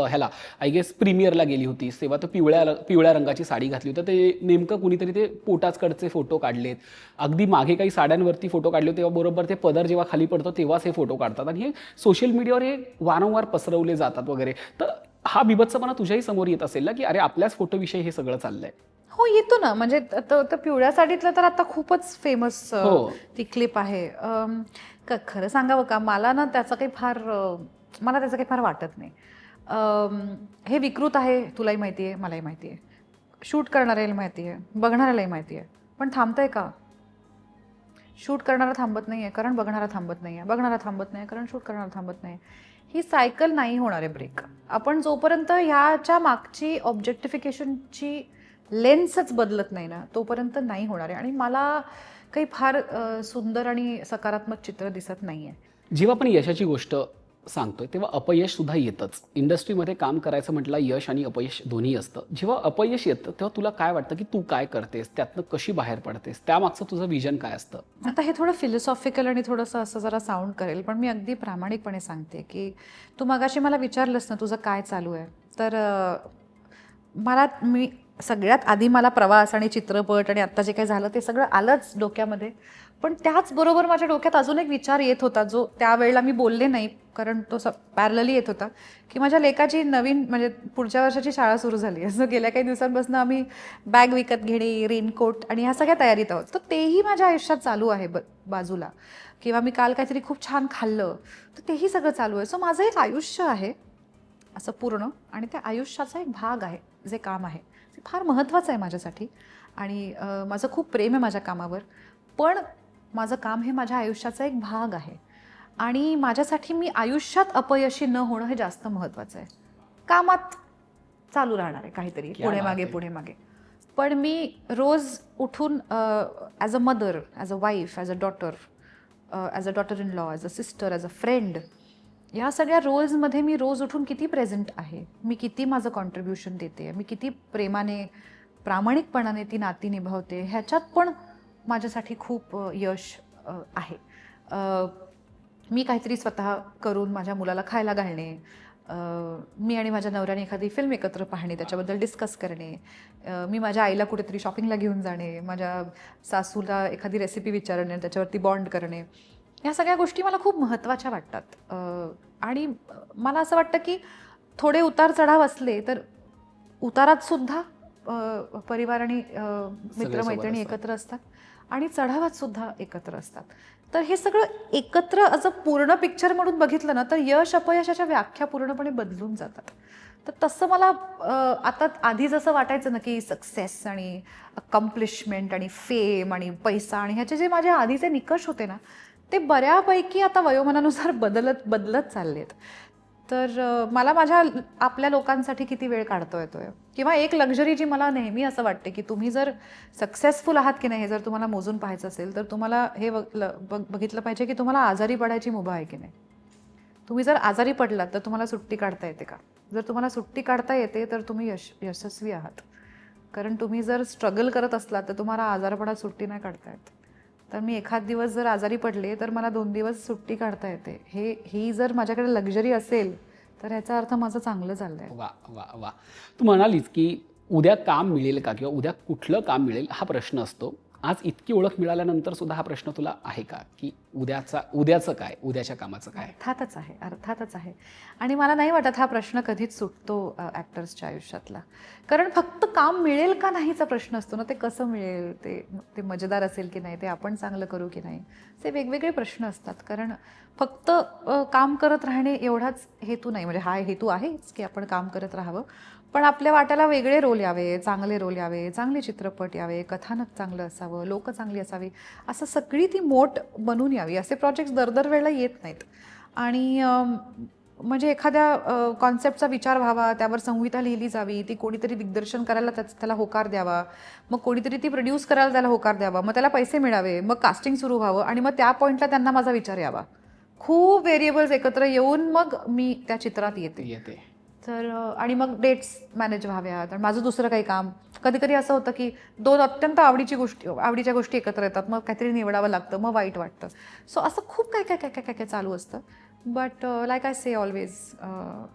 ह्याला आय गेस प्रीमियरला गेली होतीस तेव्हा तो पिवळ्या रंगाची साडी घातली होती, ते नेमकं कुणीतरी ते पोटाचकडचे फोटो काढलेत. अगदी मागे काही साड्यांवरती फोटो काढले तेव्हा बरोबर ते पदर जेव्हा खाली पडतो तेव्हाच हे फोटो काढतात आणि हे सोशल मीडियावर हे वारंवार पसरवले जातात वगैरे. तर हा बिभत्सपणा तुझ्याही समोर येत असेल ना की अरे आपल्याच फोटोविषयी हे सगळं चाललंय. हो, येतो ना. म्हणजे पिवळ्या साडीतलं तर आता खूपच फेमस हो. ती क्लिप आहे. खरं सांगावं का, मला ना त्याचं काही फार वाटत नाही. हे विकृत आहे, तुलाही माहिती आहे, मलाही माहिती आहे, शूट करणाऱ्याला माहिती आहे, बघणाऱ्यालाही माहिती आहे. पण थांबतंय का? शूट करणारा थांबत नाही आहे कारण बघणारा थांबत नाही आहे, बघणारा थांबत नाही कारण शूट करणारा थांबत नाही. ही सायकल नाही होणार आहे ब्रेक. आपण जोपर्यंत ह्याच्या मागची ऑब्जेक्टिफिकेशनची लेन्सच बदलत नाही ना तोपर्यंत नाही होणार आहे. आणि मला काही फार सुंदर आणि सकारात्मक चित्र दिसत नाही आहे. जेव्हा आपण यशाची गोष्ट सांगतोय तेव्हा अपयश सुद्धा येतच. इंडस्ट्रीमध्ये काम करायचं म्हटलं यश आणि अपयश दोन्ही असतं. जेव्हा अपयश येतं तेव्हा तुला काय वाटतं की तू काय करतेस, त्यातनं कशी बाहेर पडतेस, त्यामागचं तुझं विजन काय असतं? आता हे थोडं फिलॉसॉफिकल आणि थोडंसं असं जरा साऊंड करेल, पण मी अगदी प्रामाणिकपणे सांगते की तू मगाशी मला विचारलंस ना तुझं काय चालू आहे, तर मी सगळ्यात आधी मला प्रवास आणि चित्रपट आणि आत्ता जे काही झालं ते सगळं आलंच डोक्यामध्ये. पण त्याचबरोबर माझ्या डोक्यात अजून एक विचार येत होता जो त्यावेळेला मी बोलले नाही कारण तो पॅरलली येत होता की माझ्या लेकाची नवीन म्हणजे पुढच्या वर्षाची शाळा सुरू झाली. असं गेल्या काही दिवसांपासून आम्ही बॅग विकत घेणे, रेनकोट आणि ह्या सगळ्या तयारीत आहोत. तर तेही माझ्या आयुष्यात चालू आहे बाजूला. किंवा मी काल काहीतरी खूप छान खाल्लं तर तेही सगळं चालू आहे. सो माझं एक आयुष्य आहे असं पूर्ण, आणि त्या आयुष्याचा एक भाग आहे जे काम आहे, ते फार महत्त्वाचं आहे माझ्यासाठी. आणि माझं खूप प्रेम आहे माझ्या कामावर, पण माझं काम हे माझ्या आयुष्याचा एक भाग आहे. आणि माझ्यासाठी मी आयुष्यात अपयशी न होणं हे जास्त महत्त्वाचं आहे. कामात चालू राहणार आहे काहीतरी पुढे मागे, पण मी रोज उठून as a mother, as a wife, as a daughter in law, as a sister, as a friend, या सगळ्या रोल्समध्ये मी रोज उठून किती प्रेझेंट आहे, मी किती माझं कॉन्ट्रीब्युशन देते, मी किती प्रेमाने प्रामाणिकपणाने ती नाती निभावते, ह्याच्यात पण माझ्यासाठी खूप यश आहे. मी काहीतरी स्वतः करून माझ्या मुलाला खायला घालणे, मी आणि माझ्या नवऱ्याने एखादी फिल्म एकत्र पाहणे, त्याच्याबद्दल डिस्कस करणे, मी माझ्या आईला कुठेतरी शॉपिंगला घेऊन जाणे, माझ्या सासूला एखादी रेसिपी विचारणे, त्याच्यावरती बॉन्ड करणे, ह्या सगळ्या गोष्टी मला खूप महत्त्वाच्या वाटतात. आणि मला असं वाटतं की थोडे उतार चढाव असले तर उतारात सुद्धा परिवार आणि मित्रमैत्रिणी एकत्र असतात आणि चढावात सुद्धा एकत्र असतात. तर हे सगळं एकत्र असं पूर्ण पिक्चर म्हणून बघितलं ना तर यश अपयशाच्या व्याख्या पूर्णपणे बदलून जातात. तर तसं मला आता आधी जसं वाटायचं ना की सक्सेस आणि अकम्प्लिशमेंट आणि फेम आणि पैसा आणि ह्याचे जे माझे आधीचे निकष होते ना ते बऱ्यापैकी आता वयोमानानुसार बदलत चाललेत. तर मला आपल्या लोकांसाठी किती वेळ काढता येतोय, किंवा एक लक्झरी जी मला नेहमी असं वाटते की तुम्ही जर सक्सेसफुल आहात की नाही हे जर तुम्हाला मोजून पाहायचं असेल तर तुम्हाला हे बघितलं पाहिजे की तुम्हाला आजारी पडायची मुभा आहे की नाही. तुम्ही जर आजारी पडलात तर तुम्हाला सुट्टी काढता येते का? जर तुम्हाला सुट्टी काढता येते तर तुम्ही यशस्वी आहात. कारण तुम्ही जर स्ट्रगल करत असलात तर तुम्हाला आजारपणात सुट्टी नाही काढता येत. तर मी एखाद दिवस जर आजारी पडले तर मला 2 दिवस सुट्टी काढता येते. ही जर माझ्याकडे लक्झरी असेल तर याचा अर्थ माझं चांगलं चाललंय. वा वा वा. तू म्हणालीस की उद्या काम मिळेल का किंवा उद्या कुठलं काम मिळेल हा प्रश्न असतो. आज इतकी ओळख मिळाल्यानंतर सुद्धा हा प्रश्न तुला आहे का की उद्याचं काय, उद्याच्या कामाचं काय? अर्थातच आहे. आणि मला नाही वाटत हा प्रश्न कधीच सुटतो ॲक्टर्सच्या आयुष्यातला. कारण फक्त काम मिळेल का नाहीचा प्रश्न असतो ना. ते कसं मिळेल, ते मजेदार असेल की नाही, ते आपण चांगलं करू की नाही, ते वेगवेगळे प्रश्न असतात. कारण फक्त काम करत राहणे एवढाच हेतू नाही. म्हणजे हा हेतू आहेच की आपण काम करत राहावं, पण आपल्या वाट्याला वेगळे रोल यावे, चांगले रोल यावे, चांगले चित्रपट यावे, कथानक चांगलं असावं, लोक चांगली असावी, असं सगळी ती मोठ बनून यावी. असे प्रोजेक्ट्स दर वेळेला येत नाहीत. आणि म्हणजे एखाद्या कॉन्सेप्टचा विचार व्हावा, त्यावर संहिता लिहिली जावी, ती कोणीतरी दिग्दर्शन करायला त्याला होकार द्यावा, मग कोणीतरी ती प्रोड्यूस करायला त्याला होकार द्यावा, मग त्याला पैसे मिळावे, मग कास्टिंग सुरू व्हावं, आणि मग त्या पॉईंटला त्यांना माझा विचार यावा. खूप व्हेरिएबल्स एकत्र येऊन मग मी त्या चित्रात येते. तर आणि मग डेट्स मॅनेज व्हाव्यात, आणि माझं दुसरं काही काम. कधी कधी असं होतं की 2 अत्यंत आवडीच्या गोष्टी एकत्र येतात, मग काहीतरी निवडावं लागतं, मग वाईट वाटतं. सो असं खूप काय काय काय काय काय चालू असतं. But like I say always,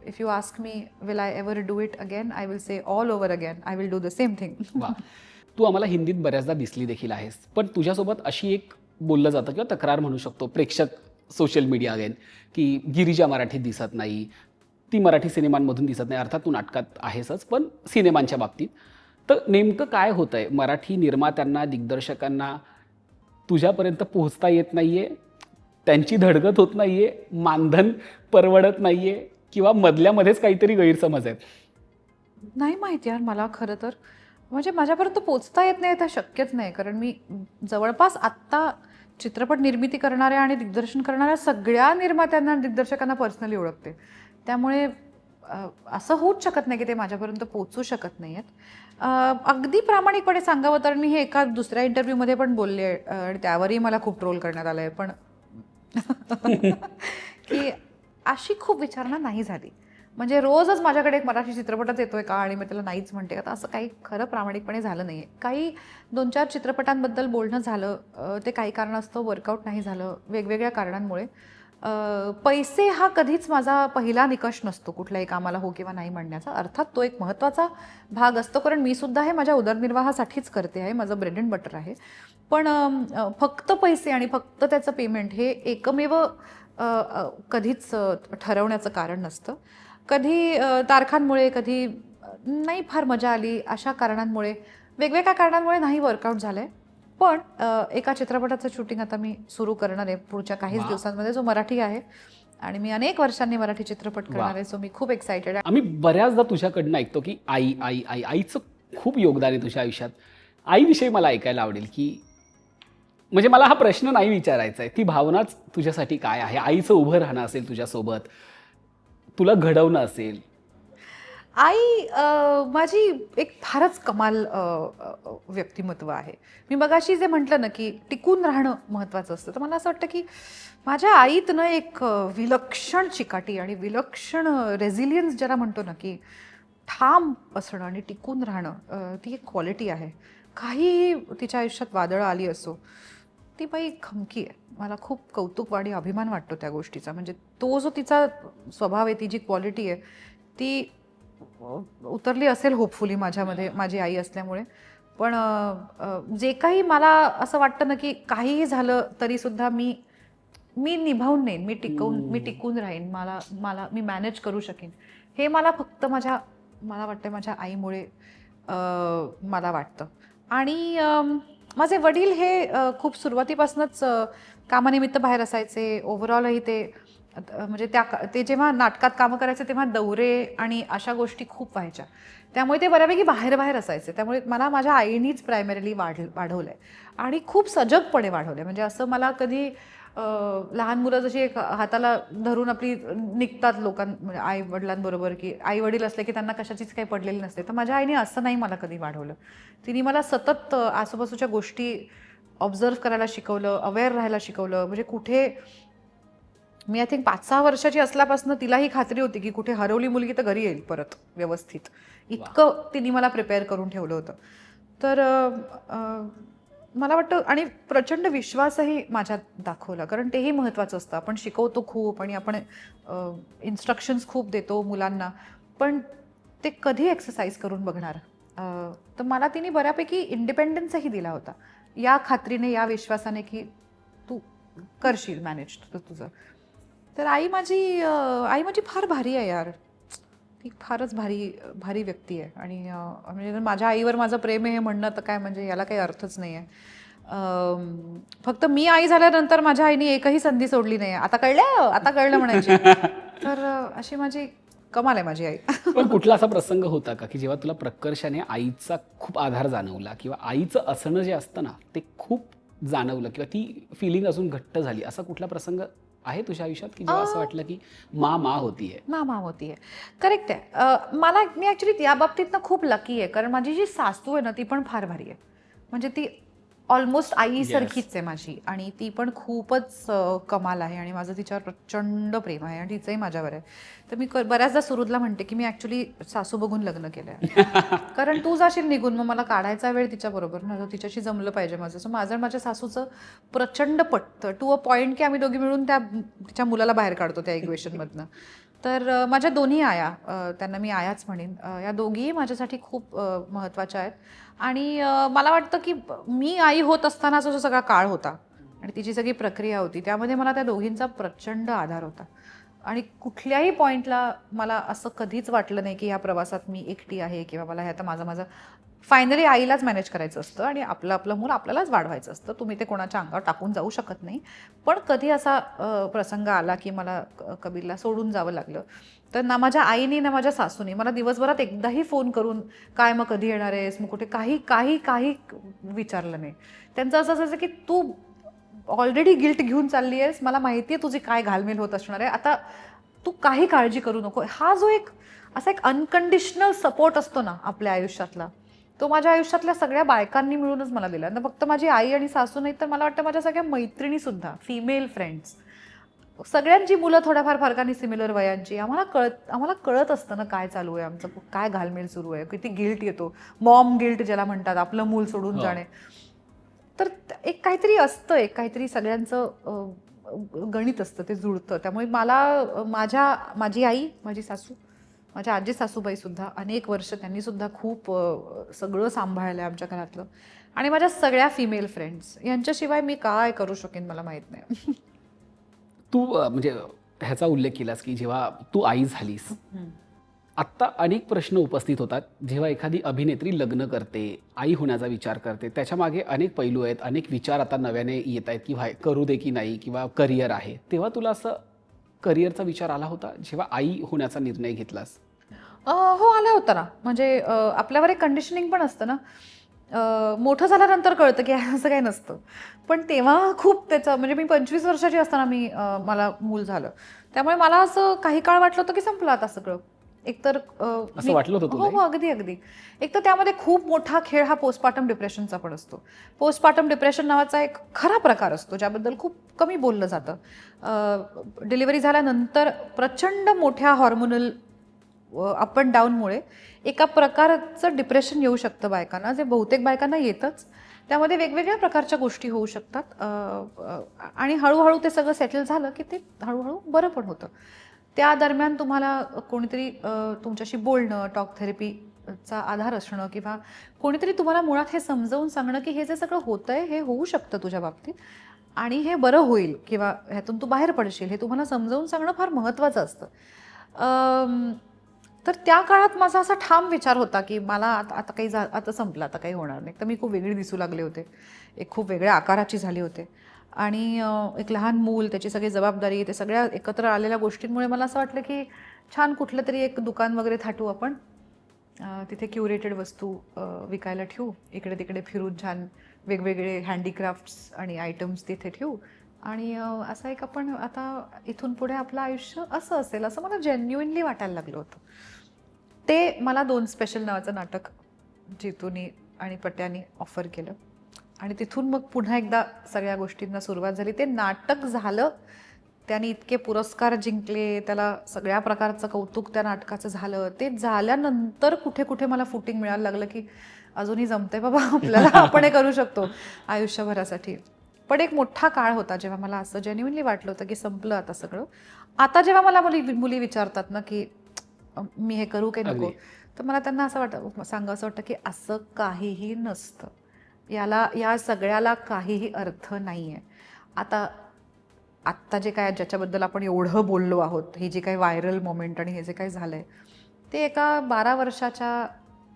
if you ask me will I ever do it again, I will say all over again, I will do the same thing. वा. तू आम्हाला हिंदीत बऱ्याचदा दिसली देखील आहेस, पण तुझ्यासोबत अशी एक बोललं जातं किंवा तक्रार म्हणू शकतो प्रेक्षक, सोशल मीडिया अगेन, की गिरिजा मराठीत दिसत नाही, ती मराठी सिनेमांमधून दिसत नाही. अर्थात तू नाटकात आहेसच, पण सिनेमांच्या बाबतीत तर नेमकं काय होतं आहे? मराठी निर्मात्यांना, दिग्दर्शकांना तुझ्यापर्यंत पोहोचता येत नाही आहे, त्यांची धडगत होत नाही आहे, मानधन परवडत नाही आहे, किंवा मधल्यामध्येच काहीतरी गैरसमज आहेत? नाही माहिती यार मला खरं तर. म्हणजे माझ्यापर्यंत पोचता येत नाही तर शक्यच नाही. कारण मी जवळपास आत्ता चित्रपट निर्मिती करणाऱ्या आणि दिग्दर्शन करणाऱ्या सगळ्या निर्मात्यांना, दिग्दर्शकांना पर्सनली ओळखते. त्यामुळे असं होऊच शकत नाही की ते माझ्यापर्यंत पोचू शकत नाही आहेत. अगदी प्रामाणिकपणे सांगावं तर मी हे एका दुसऱ्या इंटरव्ह्यूमध्ये पण बोलले आहे, आणि त्यावरही मला खूप ट्रोल करण्यात आलं आहे. पण की अशी खूप विचारणा नाही झाली. म्हणजे रोजच माझ्याकडे एक मराठी चित्रपटच येतोय का आणि मी त्याला नाहीच म्हणते का, असं काही खरं प्रामाणिकपणे झालं नाही आहे. काही 2-4 चित्रपटांबद्दल बोलणं झालं, ते काही कारणास्तव वर्कआउट नाही झालं, वेगवेगळ्या कारणांमुळे. पैसे हा कधीच माझा पहिला निकष नसतो कुठल्याही कामाला हो किंवा नाही म्हणण्याचा. अर्थात तो एक महत्त्वाचा भाग असतो, कारण मी सुद्धा हे माझ्या उदरनिर्वाहासाठीच करते आहे, माझं ब्रेड अँड बटर आहे. पण फक्त पैसे आणि फक्त त्याचं पेमेंट हे एकमेव कधीच ठरवण्याचं कारण नसतं. कधी तारखांमुळे, कधी नाही फार मजा आली, अशा कारणांमुळे, वेगवेगळ्या कारणांमुळे नाही वर्कआउट झालं आहे. पण एका चित्रपटाचं शूटिंग आता मी सुरू करणार आहे पुढच्या काहीच दिवसांमध्ये, जो मराठी आहे, आणि मी अनेक वर्षांनी मराठी चित्रपट करणार आहे. सो मी खूप एक्सायटेड आहे. आम्ही बऱ्याचदा तुझ्याकडनं ऐकतो की आईचं खूप योगदान आहे तुझ्या आयुष्यात. आईविषयी मला ऐकायला आवडेल की, म्हणजे मला हा प्रश्न नाही विचारायचा आहे, ती भावनाच तुझ्यासाठी काय आहे? आईचं उभं राहणं असेल तुझ्यासोबत, तुला घडवणं असेल. आई माझी एक फारच कमाल व्यक्तिमत्व आहे. मी मगाशी जे म्हटलं ना की टिकून राहणं महत्त्वाचं असतं, तर मला असं वाटतं की माझ्या आईतनं एक विलक्षण चिकाटी आणि विलक्षण रेझिलियन्स ज्याला म्हणतो ना, की ठाम असणं आणि टिकून राहणं, ती एक क्वालिटी आहे. काहीही तिच्या आयुष्यात वादळं आली असो, ती बाई खमकी आहे. मला खूप कौतुक आणि अभिमान वाटतो त्या गोष्टीचा. म्हणजे तो जो तिचा स्वभाव आहे, ती जी क्वालिटी आहे, ती उतरली असेल होपफुली माझ्यामध्ये, माझी आई असल्यामुळे. पण जे काही मला असं वाटतं ना की काहीही झालं तरीसुद्धा मी निभावून नेईन, मी टिकून राहीन, मी मॅनेज करू शकेन, हे मला फक्त मला वाटतं माझ्या आईमुळे मला वाटतं. आणि माझे वडील हे खूप सुरुवातीपासूनच कामानिमित्त बाहेर असायचे. ओव्हरऑलही ते म्हणजे ते जेव्हा नाटकात कामं करायचे तेव्हा दौरे आणि अशा गोष्टी खूप व्हायच्या, त्यामुळे ते बऱ्यापैकी बाहेर असायचे. त्यामुळे मला माझ्या आईनीच प्रायमरीली वाढवलं आहे, आणि खूप सजगपणे वाढवलं आहे. म्हणजे असं मला कधी लहान मुलं जशी एक हाताला धरून आपली निघतात म्हणजे आई वडिलांबरोबर, की आई वडील असले की त्यांना कशाचीच काही पडलेली नसते. तर माझ्या आईने असं नाही मला कधी वाढवलं. तिने मला सतत आजूबाजूच्या गोष्टी ऑब्झर्व करायला शिकवलं, अवेअर राहायला शिकवलं. म्हणजे कुठे मी आय थिंक 5-6 वर्षाची असल्यापासून तिलाही खात्री होती की कुठे हरवली मुलगी तर घरी येईल परत व्यवस्थित. इतकं तिने मला प्रिपेअर करून ठेवलं होतं. तर मला वाटतं आणि प्रचंड विश्वासही माझ्यात दाखवला, कारण तेही महत्त्वाचं असतं. आपण शिकवतो खूप आणि आपण इन्स्ट्रक्शन्स खूप देतो मुलांना, पण ते कधी एक्सरसाइज करून बघणार. तर मला तिने बऱ्यापैकी इंडिपेंडन्सही दिला होता, या खात्रीने, या विश्वासाने की तू करशील मॅनेज तुझं. तर आई माझी फार भारी आहे यार. ती फारच भारी व्यक्ती आहे. आणि म्हणजे माझ्या आईवर माझं प्रेम आहे हे म्हणणं तर काय, म्हणजे याला काही अर्थच नाही आहे. फक्त मी आई झाल्यानंतर माझ्या आईने एकही संधी सोडली नाही. आता कळलं म्हणायची. तर अशी माझी कमाल आहे माझी आई. पण कुठला असा प्रसंग होता का की जेव्हा तुला प्रकर्षाने आईचा खूप आधार जाणवला, किंवा आईचं असणं जे असतं ना ते खूप जाणवलं, किंवा ती फिलिंग अजून घट्ट झाली, असा कुठला प्रसंग आहे तुझ्या आयुष्यात की जेव्हा असं वाटलं की मा होतीये? मामा होतीये, करेक्ट आहे. मी ॲक्च्युली या बाबतीत ना खूप लकी आहे, कारण माझी जी सासू आहे ना ती पण फार भारी आहे. म्हणजे ती ऑलमोस्ट आईसारखीच आहे माझी, आणि ती पण खूपच कमाल आहे, आणि माझं तिच्यावर प्रचंड प्रेम आहे, आणि तिचंही माझ्यावर आहे. तर मी बऱ्याचदा सुरुदला म्हणते की मी ॲक्च्युली सासू बघून लग्न केलं आहे. कारण तू जाशील निघून, मग मला काढायचा वेळ तिच्याबरोबर ना, तिच्याशी जमलं पाहिजे माझं. सो माझं माझ्या सासूचं प्रचंड पटतं, टू अ पॉईंट की आम्ही दोघी मिळून तिच्या मुलाला बाहेर काढतो त्या इक्वेशनमधनं. तर माझ्या दोन्ही आया, त्यांना मी आयाच म्हणेन, या दोघीही माझ्यासाठी खूप महत्त्वाच्या आहेत. आणि मला वाटतं की मी आई होत असतानाचा जो सगळा काळ होता आणि तिची सगळी प्रक्रिया होती, त्यामध्ये मला त्या दोघींचा प्रचंड आधार होता. आणि कुठल्याही पॉईंटला मला असं कधीच वाटलं नाही की ह्या प्रवासात मी एकटी आहे, किंवा मला ह्यात माझं फायनली आईलाच मॅनेज करायचं असतं आणि आपलं मूल आपल्यालाच वाढवायचं असतं. तुम्ही ते कोणाच्या अंगावर टाकून जाऊ शकत नाही. पण कधी असा प्रसंग आला की मला कबीरला सोडून जावं लागलं, तर ना माझ्या आईने ना माझ्या सासूने मला दिवसभरात एकदाही फोन करून काय मग कधी येणार आहेस, मग कुठे, काही विचारलं नाही. त्यांचं असं असायचं की तू ऑलरेडी गिल्ट घेऊन चालली आहेस, मला माहिती आहे तुझी काय घालमेल होत असणार आहे, आता तू काही काळजी करू नको. हा जो असा एक अनकंडिशनल सपोर्ट असतो ना आपल्या आयुष्यातला, तो माझ्या आयुष्यातल्या सगळ्या बायकांनी मिळूनच मला दिला. ना फक्त माझी आई आणि सासू नाही, तर मला वाटतं माझ्या सगळ्या मैत्रिणीसुद्धा, फिमेल फ्रेंड्स, सगळ्यांची मुलं थोड्याफार फरकाने सिमिलर वयांची. आम्हाला कळत असतं ना काय चालू आहे, आमचं काय घालमेल सुरू आहे, किती गिल्ट येतो, मॉम गिल्ट ज्याला म्हणतात, आपलं मूल सोडून जाणे. तर एक काहीतरी असतं, एक काहीतरी सगळ्यांचं गणित असतं, ते जुळतं. त्यामुळे मला माझी आई, माझी सासू, माझ्या आजी सासूबाई सुद्धा अनेक वर्ष त्यांनी सुद्धा खूप सगळं सांभाळलं आमच्या घरातलं. आणि माझ्या सगळ्या फिमेल फ्रेंड्स, यांच्याशिवाय मी काय करू शकेन मला माहीत नाही. तू म्हणजे ह्याचा उल्लेख केलास की जेव्हा तू आई झालीस, आत्ता अनेक प्रश्न उपस्थित होतात. जेव्हा एखादी अभिनेत्री लग्न करते, आई होण्याचा विचार करते, त्याच्या मागे अनेक पैलू आहेत, अनेक विचार आता नव्याने येत आहेत की करू दे की नाही, किंवा करिअर आहे. तेव्हा तुला असं करिअरचा विचार आला होता जेव्हा आई होण्याचा निर्णय घेतलास? हो, आला होता ना. म्हणजे आपल्यावर एक कंडिशनिंग पण असतं ना. मोठं झाल्यानंतर कळतं की असं काही नसतं, पण तेव्हा खूप त्याचं, म्हणजे मी 25 वर्षाची असताना मला मूल झालं. त्यामुळे मला असं काही काळ वाटलं होतं की संपलं आता सगळं. एकतर असं वाटलं होतं तुला? हो, अगदी. एक तर त्यामध्ये खूप मोठा खेळ हा पोस्टपार्टम डिप्रेशनचा पण असतो. पोस्टपार्टम डिप्रेशन नावाचा एक खरा प्रकार असतो, ज्याबद्दल खूप कमी बोललं जातं. डिलिव्हरी झाल्यानंतर प्रचंड मोठ्या हॉर्मोनल अप अँड डाऊनमुळे एका प्रकारचं डिप्रेशन येऊ शकतं बायकांना, जे बहुतेक बायकांना येतंच. त्यामध्ये वेगवेगळ्या प्रकारच्या गोष्टी होऊ शकतात, आणि हळूहळू ते सगळं सेटल झालं की ते हळूहळू बरं पण होतं. त्या दरम्यान तुम्हाला कोणीतरी तुमच्याशी बोलणं, टॉक थेरपीचा आधार असणं, किंवा कोणीतरी तुम्हाला मुळात हे समजावून सांगणं की हे जे सगळं होतंय हे होऊ शकतं तुझ्या बाबतीत, आणि हे बरं होईल, किंवा ह्यातून तू बाहेर पडशील, हे तुम्हाला समजावून सांगणं फार महत्त्वाचं असतं. तर त्या काळात माझा असा ठाम विचार होता की मला आता काही आता संपलं, आता काही होणार नाही. तर मी खूप वेगळी दिसू लागले होते, एक खूप वेगळ्या आकाराची झाली होते, आणि एक लहान मूल, त्याची सगळी जबाबदारी, ते सगळ्या एकत्र आलेल्या गोष्टींमुळे मला असं वाटलं की छान कुठलं तरी एक दुकान वगैरे थाटू आपण, तिथे क्युरेटेड वस्तू विकायला ठेवू, इकडे तिकडे फिरून छान वेगवेगळे हँडीक्राफ्ट्स आणि आयटम्स तिथे ठेवू, आणि असं एक आपण आता इथून पुढे आपलं आयुष्य असं असेल असं मला जेन्युइनली वाटायला लागलं होतं. ते मला 2 स्पेशल नावाचं नाटक जितूनी आणि पट्यानी ऑफर केलं आणि तिथून मग पुन्हा एकदा सगळ्या गोष्टींना सुरुवात झाली. ते नाटक झालं, त्याने इतके पुरस्कार जिंकले, त्याला सगळ्या प्रकारचं कौतुक त्या नाटकाचं झालं. ते झाल्यानंतर कुठे कुठे मला फुटिंग मिळायला लागलं की अजूनही जमतंय बाबा आपल्याला, आपण हे करू शकतो आयुष्यभरासाठी. पण एक मोठा काळ होता जेव्हा मला असं जेन्युइनली वाटलं होतं की संपलं आता सगळं. आता जेव्हा मला मुली विचारतात ना की मी हे करू की नको, तर मला त्यांना असं सांगावं वाटतं की असं काहीही नसतं, या सगळ्याला काहीही अर्थ नाही आहे. आत्ता जे काय ज्याच्याबद्दल आपण एवढं बोललो आहोत, ही जी काही व्हायरल मोमेंट आणि हे जे काही झालं आहे, ते एका 12 वर्षाच्या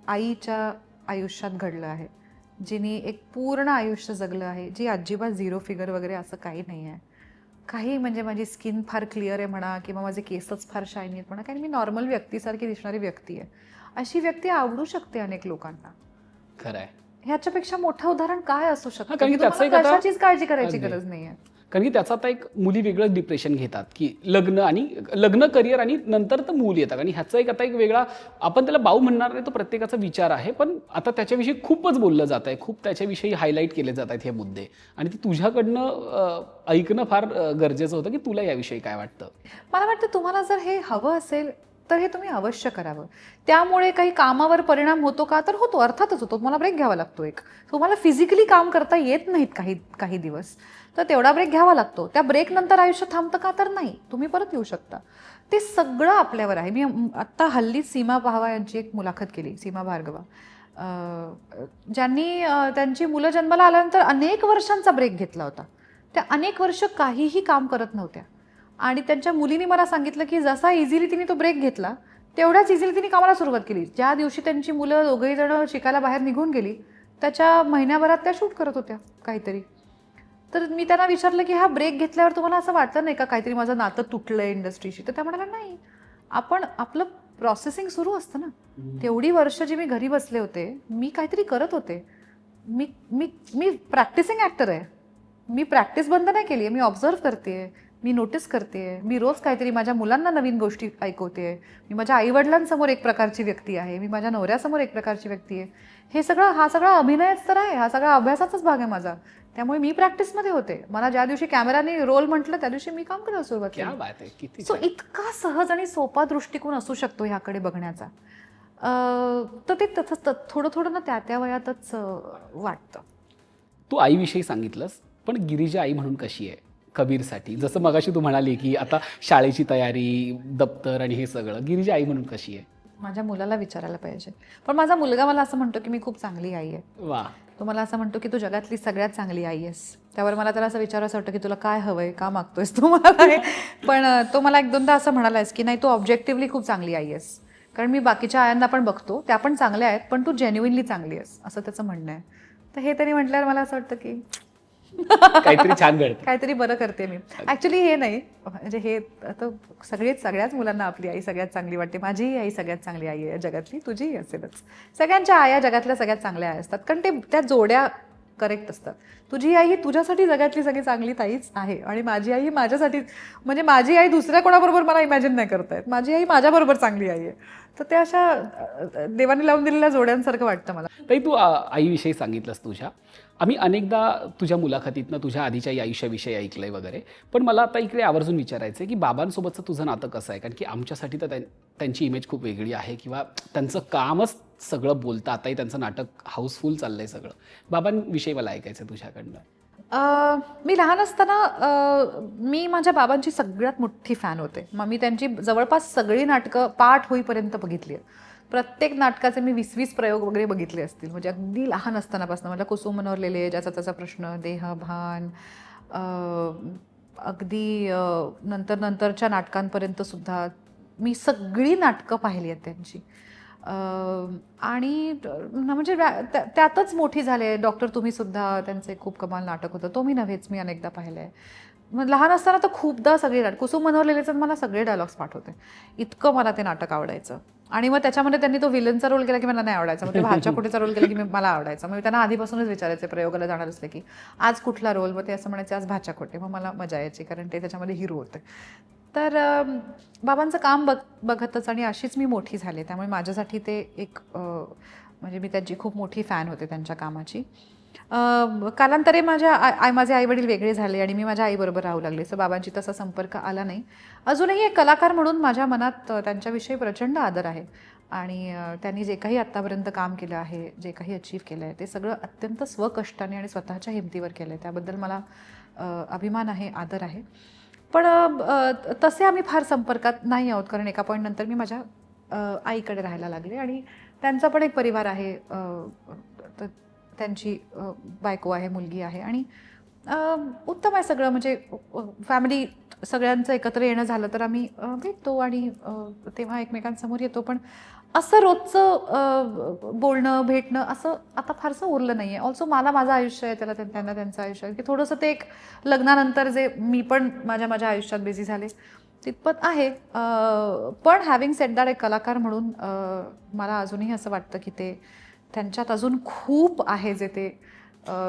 आईच्या आयुष्यात घडलं आहे, जिने एक पूर्ण आयुष्य जगलं आहे, जी अजिबात 0 फिगर वगैरे असं काही नाही आहे. काही म्हणजे माझी स्किन फार क्लिअर आहे म्हणा किंवा माझे केसच फार शायनी आहेत म्हणा, कारण मी नॉर्मल व्यक्तीसारखी दिसणारी व्यक्ती आहे. अशी व्यक्ती आवडू शकते अनेक लोकांना. खरं आहे. ह्याच्यापेक्षा मोठं उदाहरण काय असू शकतं? कारण की त्याचं एक आता- कशाचीच काळजी करायची अगदी. गरज नाहीये. कारण की त्याचा आता एक मुली वेगळं डिप्रेशन घेतात की लग्न करिअर आणि नंतर तर मूल येतात. आणि ह्याचा एक आता एक वेगळा, आपण त्याला बाऊ म्हणणार नाही, तो प्रत्येकाचा विचार आहे, पण आता त्याच्याविषयी खूपच बोललं जात आहे, खूप त्याच्याविषयी हायलाईट केले जात आहेत हे मुद्दे. आणि ते तुझ्याकडनं ऐकणं फार गरजेचं होतं की तुला याविषयी काय वाटतं. मला वाटतं तुम्हाला जर हे हवं असेल तर हे तुम्ही अवश्य करावं. त्यामुळे काही कामावर परिणाम होतो का? तर होतो, अर्थातच होतो. तुम्हाला ब्रेक घ्यावा लागतो. एक तुम्हाला फिजिकली काम करता येत नाहीत काही दिवस, तर तेवढा ब्रेक घ्यावा लागतो. त्या ब्रेक नंतर आयुष्य थांबतं का? तर नाही, तुम्ही परत येऊ शकता. ते सगळं आपल्यावर आहे. मी आत्ता हल्लीच सीमा पाहवा यांची एक मुलाखत केली, सीमा भार्गवा, ज्यांनी त्यांची मुलं जन्माला आल्यानंतर अनेक वर्षांचा ब्रेक घेतला होता. त्या अनेक वर्ष काहीही काम करत नव्हत्या आणि त्यांच्या मुलीने मला सांगितलं की जसा इझिली तिने तो ब्रेक घेतला, तेवढ्याच इझिली तिने कामाला सुरुवात केली. ज्या दिवशी त्यांची मुलं दोघेही जण शिकायला बाहेर निघून गेली, त्याच्या महिन्याभरात त्या शूट करत होत्या काहीतरी. तर मी त्यांना विचारलं की हा ब्रेक घेतल्यावर तुम्हाला असं वाटलं नाही का काहीतरी माझं नातं तुटलंय इंडस्ट्रीशी? तर त्या म्हणाल्या नाही, आपलं प्रोसेसिंग सुरू असतं ना. तेवढी वर्ष जी मी घरी बसले होते, मी काहीतरी करत होते. मी मी मी प्रॅक्टिसिंग ॲक्टर आहे. मी प्रॅक्टिस बंद नाही केली आहे, मी ऑब्झर्व करते, मी नोटीस करते, मी रोज काहीतरी माझ्या मुलांना नवीन गोष्टी ऐकवते, मी माझ्या आईवडिलांसमोर एक प्रकारची व्यक्ती आहे, मी माझ्या नवऱ्यासमोर एक प्रकारची व्यक्ती आहे. हा सगळा अभिनयच तर आहे, हा सगळा अभ्यासाचाच भाग आहे माझा. त्यामुळे मी प्रॅक्टिसमध्ये होते. मला ज्या दिवशी कॅमेराने रोल म्हटलं त्या दिवशी मी काम करायला सुरुवात क्या केली. बात आहे, किती सो छान. इतका सहज आणि सोपा दृष्टिकोन असू शकतो ह्याकडे बघण्याचा. तर ते थोडं थोडं ना त्या वयातच वाटतं. तू आईविषयी सांगितलंस, पण गिरिजा आई म्हणून कशी आहे कबीरसाठी? जसं मगाशी तू म्हणाली की आता शाळेची तयारी, दप्तर आणि हे सगळं, गिरिजा आई म्हणून कशी आहे? माझ्या मुलाला विचारायला पाहिजे. पण माझा मुलगा मला असं म्हणतो की मी खूप चांगली आई आहे. वा. तो मला असं म्हणतो की तू जगातली सगळ्यात चांगली आई आहेस. त्यावर मला त्याला असं विचारायचं वाटतं की तुला काय हवंय, का मागतोयस तू मला हे? पण तो मला 1-2दा असं म्हणालायस की नाही, तू ऑब्जेक्टिव्हली खूप चांगली आई आहेस. कारण मी बाकीच्या आयांना पण बघतो, त्या पण चांगल्या आहेत, पण तू जेन्युइनली चांगली आहेस, असं त्याचं म्हणणं आहे. तर हे त्यांनी म्हटल्यावर मला असं वाटतं की काहीतरी छान घडतं. काहीतरी बरं करते मी. ऍक्च्युली हे नाही, म्हणजे हे आता सगळ्याच मुलांना आपली आई सगळ्यात चांगली वाटते. माझीही आई सगळ्यात चांगली आई आहे जगातली, तुझीही असेलच. सगळ्यांच्या आया जगातल्या सगळ्यात चांगल्या आई असतात, कारण त्या जोड्या करेक्ट असतात. तुझी आई ही तुझ्यासाठी जगातली सगळी चांगली ताईच आहे आणि माझी आई ही माझ्यासाठी, म्हणजे माझी आई दुसऱ्या कोणाबरोबर मला इमॅजिन नाही करता येत. माझी आई माझ्याबरोबर चांगली आई आहे. तर त्या अशा देवाने लावून दिलेल्या जोड्यांसारखं वाटतं मला. ताई, तू आईविषयी सांगितलंस तुझ्या. आम्ही अनेकदा तुझ्या मुलाखतीतनं तुझ्या आधीच्याही आयुष्याविषयी ऐकलंय वगैरे, पण मला आता इकडे आवर्जून विचारायचं आहे की बाबांसोबतचं तुझं नातं कसं आहे? कारण की आमच्यासाठी तर त्यांची इमेज खूप वेगळी आहे, किंवा त्यांचं कामच सगळं बोलतं. आताही त्यांचं नाटक हाऊसफुल चाललंय सगळं. बाबांविषयी मला ऐकायचं आहे तुझ्याकडनं. मी लहान असताना मी माझ्या बाबांची सगळ्यात मोठी फॅन होते. मग मी त्यांची जवळपास सगळी नाटकं पाठ होईपर्यंत बघितली आहेत. प्रत्येक नाटकाचे मी 20-20 प्रयोग वगैरे बघितले असतील, म्हणजे अगदी लहान असतानापासून. मला कुसुम मनोरलेले, ज्याचा त्याचा प्रश्न, देहभान, अगदी नंतरच्या नाटकांपर्यंत सुद्धा मी सगळी नाटकं पाहिली आहेत त्यांची. आणि म्हणजे त्यातच मोठी झाले. डॉक्टर तुम्ही सुद्धा त्यांचे खूप कमाल नाटक होतं, तो मी नव्हेच, मी अनेकदा पाहिलं आहे. मग लहान असताना तर खूपदा सगळे नाटक, कुसुम मनोरलेलेचं मला सगळे डायलॉग्स पाठ होते, इतकं मला ते नाटक आवडायचं. आणि मग त्याच्यामध्ये त्यांनी तो विलनचा रोल केला की मला नाही आवडायचा, मग ते भाच्या कुठेचा रोल केला की मला आवडायचा. मग मी त्यांना आधीपासूनच विचारायचे प्रयोगाला जाणार असले की आज कुठला रोल, मग ते असं म्हणायचे आज भाच्या खोटे, मग मला मजा यायची कारण ते त्याच्यामध्ये हिरो होते. तर बाबांचं काम बघतच आणि अशीच मी मोठी झाले. त्यामुळे माझ्यासाठी ते एक म्हणजे मी त्यांची खूप मोठी फॅन होते त्यांच्या कामाची. कालांतरे माझे आईवडील वेगळे झाले आणि मी माझ्या आईबरोबर राहू लागले, सो बाबांची तसा संपर्क आला नाही. अजूनही एक कलाकार म्हणून माझ्या मनात त्यांच्याविषयी प्रचंड आदर आहे आणि त्यांनी जे काही आत्तापर्यंत काम केलं आहे, जे काही अचीव केलं आहे, ते सगळं अत्यंत स्वकष्टाने आणि स्वतःच्या हिमतीवर केलं आहे. त्याबद्दल मला अभिमान आहे, आदर आहे. पण तसे आम्ही फार संपर्कात नाही आहोत कारण एका पॉईंटनंतर मी माझ्या आईकडे राहायला लागले आणि त्यांचा पण एक परिवार आहे. त्यांची बायको आहे, मुलगी आहे आणि उत्तम आहे सगळं. म्हणजे फॅमिली सगळ्यांचं एकत्र येणं झालं तर आम्ही भेटतो आणि तेव्हा एकमेकांसमोर येतो. पण असं रोजचं बोलणं भेटणं असं आता फारसं उरलं नाही आहे. ऑल्सो मला माझं आयुष्य आहे, त्यांना त्यांचं आयुष्य आहे, की थोडंसं ते एक लग्नानंतर जे मी पण माझ्या आयुष्यात बिझी झाले तितपत आहे. पण हॅव्हिंग सेड दॅट एक कलाकार म्हणून मला अजूनही असं वाटतं की ते त्यांच्यात अजून खूप आहे जे ते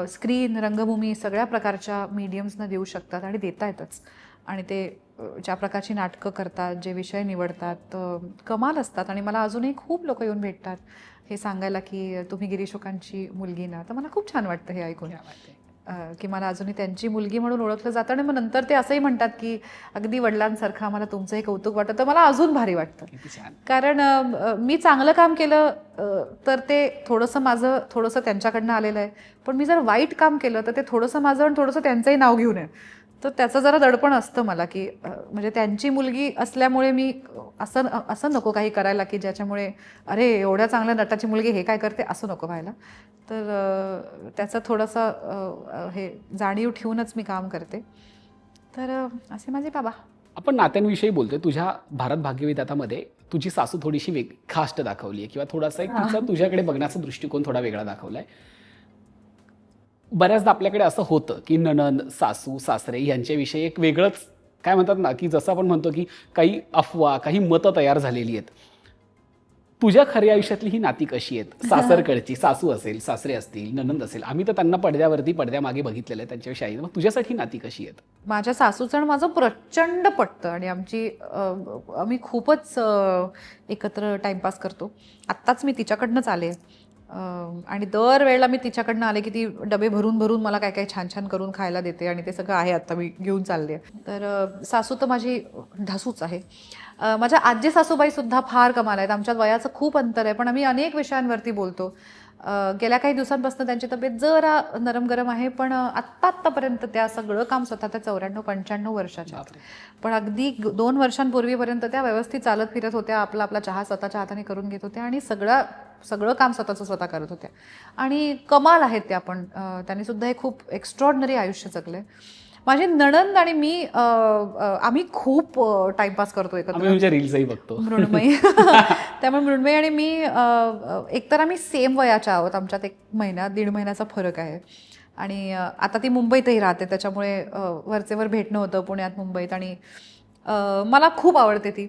स्क्रीन, रंगभूमी सगळ्या प्रकारच्या मीडियम्सनं देऊ शकतात आणि देता येतच. आणि ते ज्या प्रकारची नाटकं करतात, जे विषय निवडतात, कमाल असतात. आणि मला अजूनही खूप लोक येऊन भेटतात हे सांगायला की तुम्ही गिरीशोकांची मुलगी ना, तर मला खूप छान वाटतं हे ऐकून की मला अजूनही त्यांची मुलगी म्हणून ओळखलं जातं. आणि मग नंतर ते असंही म्हणतात की अगदी वडिलांसारखं आम्हाला तुमचंही कौतुक वाटतं. तर मला अजून भारी वाटतं कारण मी चांगलं काम केलं तर ते थोडंसं त्यांच्याकडनं आलेलं आहे. पण मी जर वाईट काम केलं तर ते थोडंसं माझं आणि थोडंसं त्यांचंही नाव घेऊन आहे. तर त्याचं जरा दडपण असतं मला की म्हणजे त्यांची मुलगी असल्यामुळे मी असं नको काही करायला की ज्याच्यामुळे अरे एवढ्या चांगल्या नटाची मुलगी हे काय करते असं नको व्हायला. तर त्याचं थोडंसं हे जाणीव ठेवूनच मी काम करते. तर असे माझे बाबा. आपण नात्यांविषयी बोलतोय. तुझ्या भारत भाग्यविधातामध्ये तुझी सासू थोडीशी खास्ट दाखवली आहे किंवा थोडासा एक तिचा तुझ्याकडे बघण्याचा दृष्टिकोन थोडा वेगळा दाखवलाय. बऱ्याचदा आपल्याकडे असं होतं की नणंद, सासू, सासरे यांच्याविषयी एक वेगळंच काय म्हणतात ना, की जसं आपण म्हणतो की काही अफवा, काही मतं तयार झालेली आहेत. तुझ्या खऱ्या आयुष्यातली ही नाती कशी आहेत? सासरकडची, सासू असेल, सासरे असतील, नणंद असेल, आम्ही तर त्यांना पडद्यामागे बघितलेलं आहे त्यांच्याविषयी. मग तुझ्यासाठी नाती कशी आहेत? माझ्या सासूचं माझं प्रचंड पटतं आणि आम्ही खूपच एकत्र टाइमपास करतो. आत्ताच मी तिच्याकडनंच आले आणि दरवेळेला मी तिच्याकडनं आले की ती डबे भरून भरून मला काय काय छान छान करून खायला देते आणि ते सगळं आहे आता मी घेऊन चालले. तर सासू तर माझी ढासूच आहे. माझ्या आजी सासूबाई सुद्धा फार कमाल आहेत. आमच्यात वयाचं खूप अंतर आहे पण आम्ही अनेक विषयांवरती बोलतो. गेल्या काही दिवसांपासून त्यांची तब्येत जरा नरम गरम आहे पण आत्तापर्यंत त्या सगळं काम स्वतः त्या 94-95 वर्षाच्या. पण अगदी 2 वर्षांपूर्वीपर्यंत त्या व्यवस्थित चालत फिरत होत्या, आपला चहा स्वतःच्या हाताने करून घेत होत्या आणि सगळं काम स्वतः करत होत्या आणि कमाल आहेत त्या. पण त्यांनी सुद्धा हे खूप एक्स्ट्रॉर्डनरी आयुष्य जगलंय. माझी नणंद आणि मी आम्ही खूप टाइमपास करतो एकत्र. रील्सही बघतो. मृण्मयी त्यामुळे मृण्मयी आणि मी एकतर आम्ही सेम वयाच्या आहोत. आमच्यात 1-1.5 महिन्याचा फरक आहे आणि आता ती मुंबईतही राहते त्याच्यामुळे वरचेवर भेटणं होतं पुण्यात, मुंबईत. आणि मला खूप आवडते ती.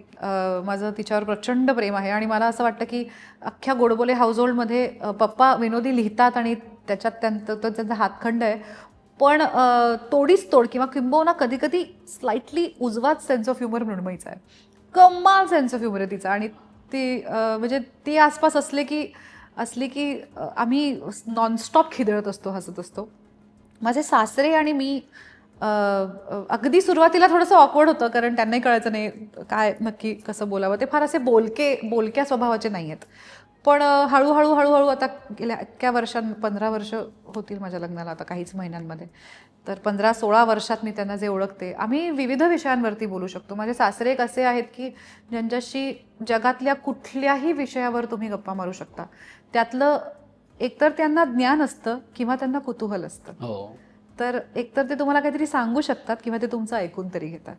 माझं तिच्यावर प्रचंड प्रेम आहे आणि मला असं वाटतं की अख्ख्या गोडबोले हाऊसहोल्डमध्ये पप्पा विनोदी लिहितात आणि त्याच्यात त्यांचा हातखंड आहे. पण तोडीच तोड किंवा किंबहुना कधी स्लाइटली उजवाच सेन्स ऑफ ह्युमर मृण्मयीचा आहे. कमाल सेन्स ऑफ ह्युमर आहे तिचा. आणि ती म्हणजे ती आसपास असली की आम्ही नॉनस्टॉप खिदळत असतो, हसत असतो. माझे सासरे आणि मी अगदी सुरुवातीला थोडंसं ऑकवर्ड होतं कारण त्यांनाही कळायचं नाही काय नक्की कसं बोलावं. ते फार असे बोलक्या स्वभावाचे नाही आहेत. पण हळूहळू आता गेल्या इतक्या 15 वर्ष होतील माझ्या लग्नाला आता काहीच महिन्यांमध्ये. तर 15-16 वर्षात मी त्यांना जे ओळखते आम्ही विविध विषयांवरती बोलू शकतो. माझे सासरे एक असे आहेत की ज्यांच्याशी जगातल्या कुठल्याही विषयावर तुम्ही गप्पा मारू शकता. त्यातलं एकतर त्यांना ज्ञान असतं किंवा त्यांना कुतूहल असतं. तर एकतर ते तुम्हाला काहीतरी सांगू शकतात किंवा ते तुमचं ऐकून तरी घेतात.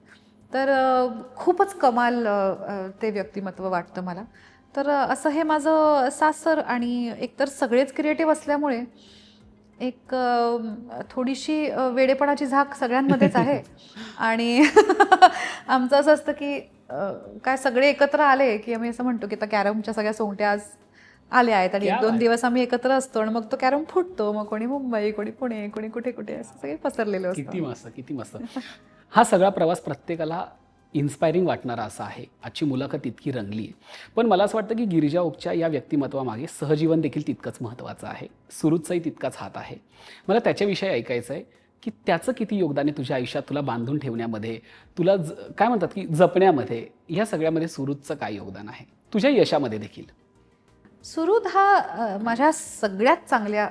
तर खूपच कमाल ते व्यक्तिमत्व वाटतं मला. तर असं हे माझं सासर. आणि एकतर सगळेच क्रिएटिव्ह असल्यामुळे एक थोडीशी वेडेपणाची झाक सगळ्यांमध्येच आहे. आणि आमचं असं असतं की काय सगळे एकत्र आले की आम्ही असं म्हणतो की आता कॅरमच्या सगळ्या सोंगट्या आज आल्या आहेत आणि क्या 1-2 बात. दिवस आम्ही एकत्र असतो आणि मग तो कॅरम फुटतो. मग कोणी मुंबई, कोणी पुणे, कोणी कुठे कुठे असं सगळे पसरलेलं असतं. किती मस्त, किती मस्त. हा सगळा प्रवास प्रत्येकाला इन्स्पायरिंग वाटणारा असा आहे. आजची मुलाखत इतकी रंगली आहे. पण मला असं वाटतं की गिरिजा ओकच्या या व्यक्तिमत्वामागे सहजीवन देखील तितकंच महत्त्वाचं आहे. सुरुचचाही तितकाच हात आहे. मला त्याच्याविषयी ऐकायचं आहे की त्याचं किती योगदान आहे तुझ्या आयुष्यात, तुला बांधून ठेवण्यामध्ये, तुला काय म्हणतात की जपण्यामध्ये, या सगळ्यामध्ये सुरुचचं काय योगदान आहे तुझ्या यशामध्ये देखील? सुहृद हा माझ्या सगळ्यात चांगल्या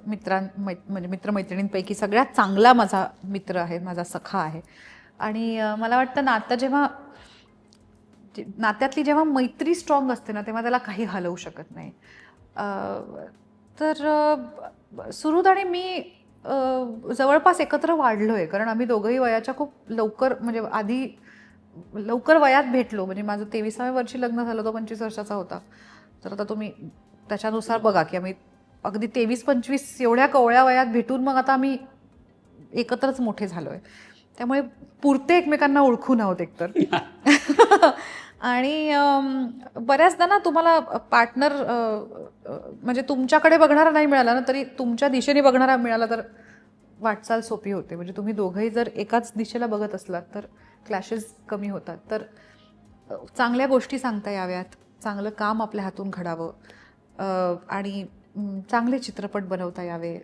म्हणजे मित्रमैत्रिणींपैकी सगळ्यात चांगला माझा मित्र आहे, माझा सखा आहे. आणि मला वाटतं नात्यातली जेव्हा मैत्री स्ट्रॉंग असते ना तेव्हा त्याला काही हलवू शकत नाही. तर सुहृद आणि मी जवळपास एकत्र वाढलोय, कारण आम्ही दोघंही वयाच्या खूप लवकर, म्हणजे आधी लवकर वयात भेटलो. म्हणजे माझं 23व्या वर्षी लग्न झालं, तो 25 वर्षाचा होता. तर आता तुम्ही त्याच्यानुसार बघा की आम्ही अगदी 23-25 एवढ्या कवळ्या वयात भेटून मग आता आम्ही एकत्रच मोठे झालोय. त्यामुळे पुरते एकमेकांना ओळखून आहोत एकतर. आणि बऱ्याचदा ना तुम्हाला पार्टनर म्हणजे तुमच्याकडे बघणारा नाही मिळाला ना तरी तुमच्या दिशेने बघणारा मिळाला तर वाटचाल सोपी होते. म्हणजे तुम्ही दोघंही जर एकाच दिशेला बघत असलात तर क्लॅशेस कमी होतात. तर चांगल्या गोष्टी सांगता याव्यात, चांगलं काम आपल्या हातून घडावं आणि चांगले चित्रपट बनवता यावे,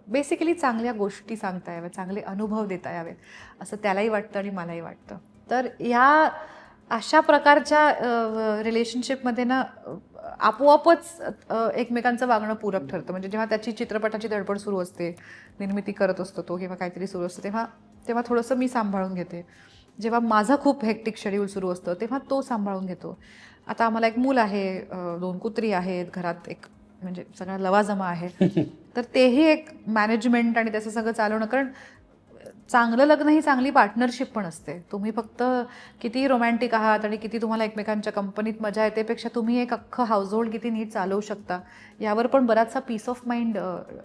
बेसिकली चांगल्या गोष्टी सांगता याव्या, चांगले अनुभव देता यावेत असं त्यालाही वाटतं आणि मलाही वाटतं. तर ह्या अशा प्रकारच्या रिलेशनशिपमध्ये ना आपोआपच एकमेकांचं वागणं पूरक ठरतं. म्हणजे जेव्हा त्याची चित्रपटाची धडपड सुरू असते, निर्मिती करत असतो तो किंवा काहीतरी सुरू असतं, तेव्हा थोडंसं मी सांभाळून घेते. जेव्हा माझं खूप हेक्टिक शेड्यूल सुरू असतं तेव्हा तो सांभाळून घेतो. आता आम्हाला एक मूल आहे, 2 कुत्री आहेत, घरात एक म्हणजे सगळा लवाजमा आहे. तर तेही एक मॅनेजमेंट आणि त्याचं सगळं चालवणं, कारण चांगलं लग्न ही चांगली पार्टनरशिप पण असते. तुम्ही फक्त किती रोमॅन्टिक आहात आणि किती तुम्हाला एकमेकांच्या कंपनीत मजा येते पेक्षा तुम्ही एक अख्खं हाऊसहोल्ड किती नीट चालवू शकता यावर पण बराचसा पीस ऑफ माइंड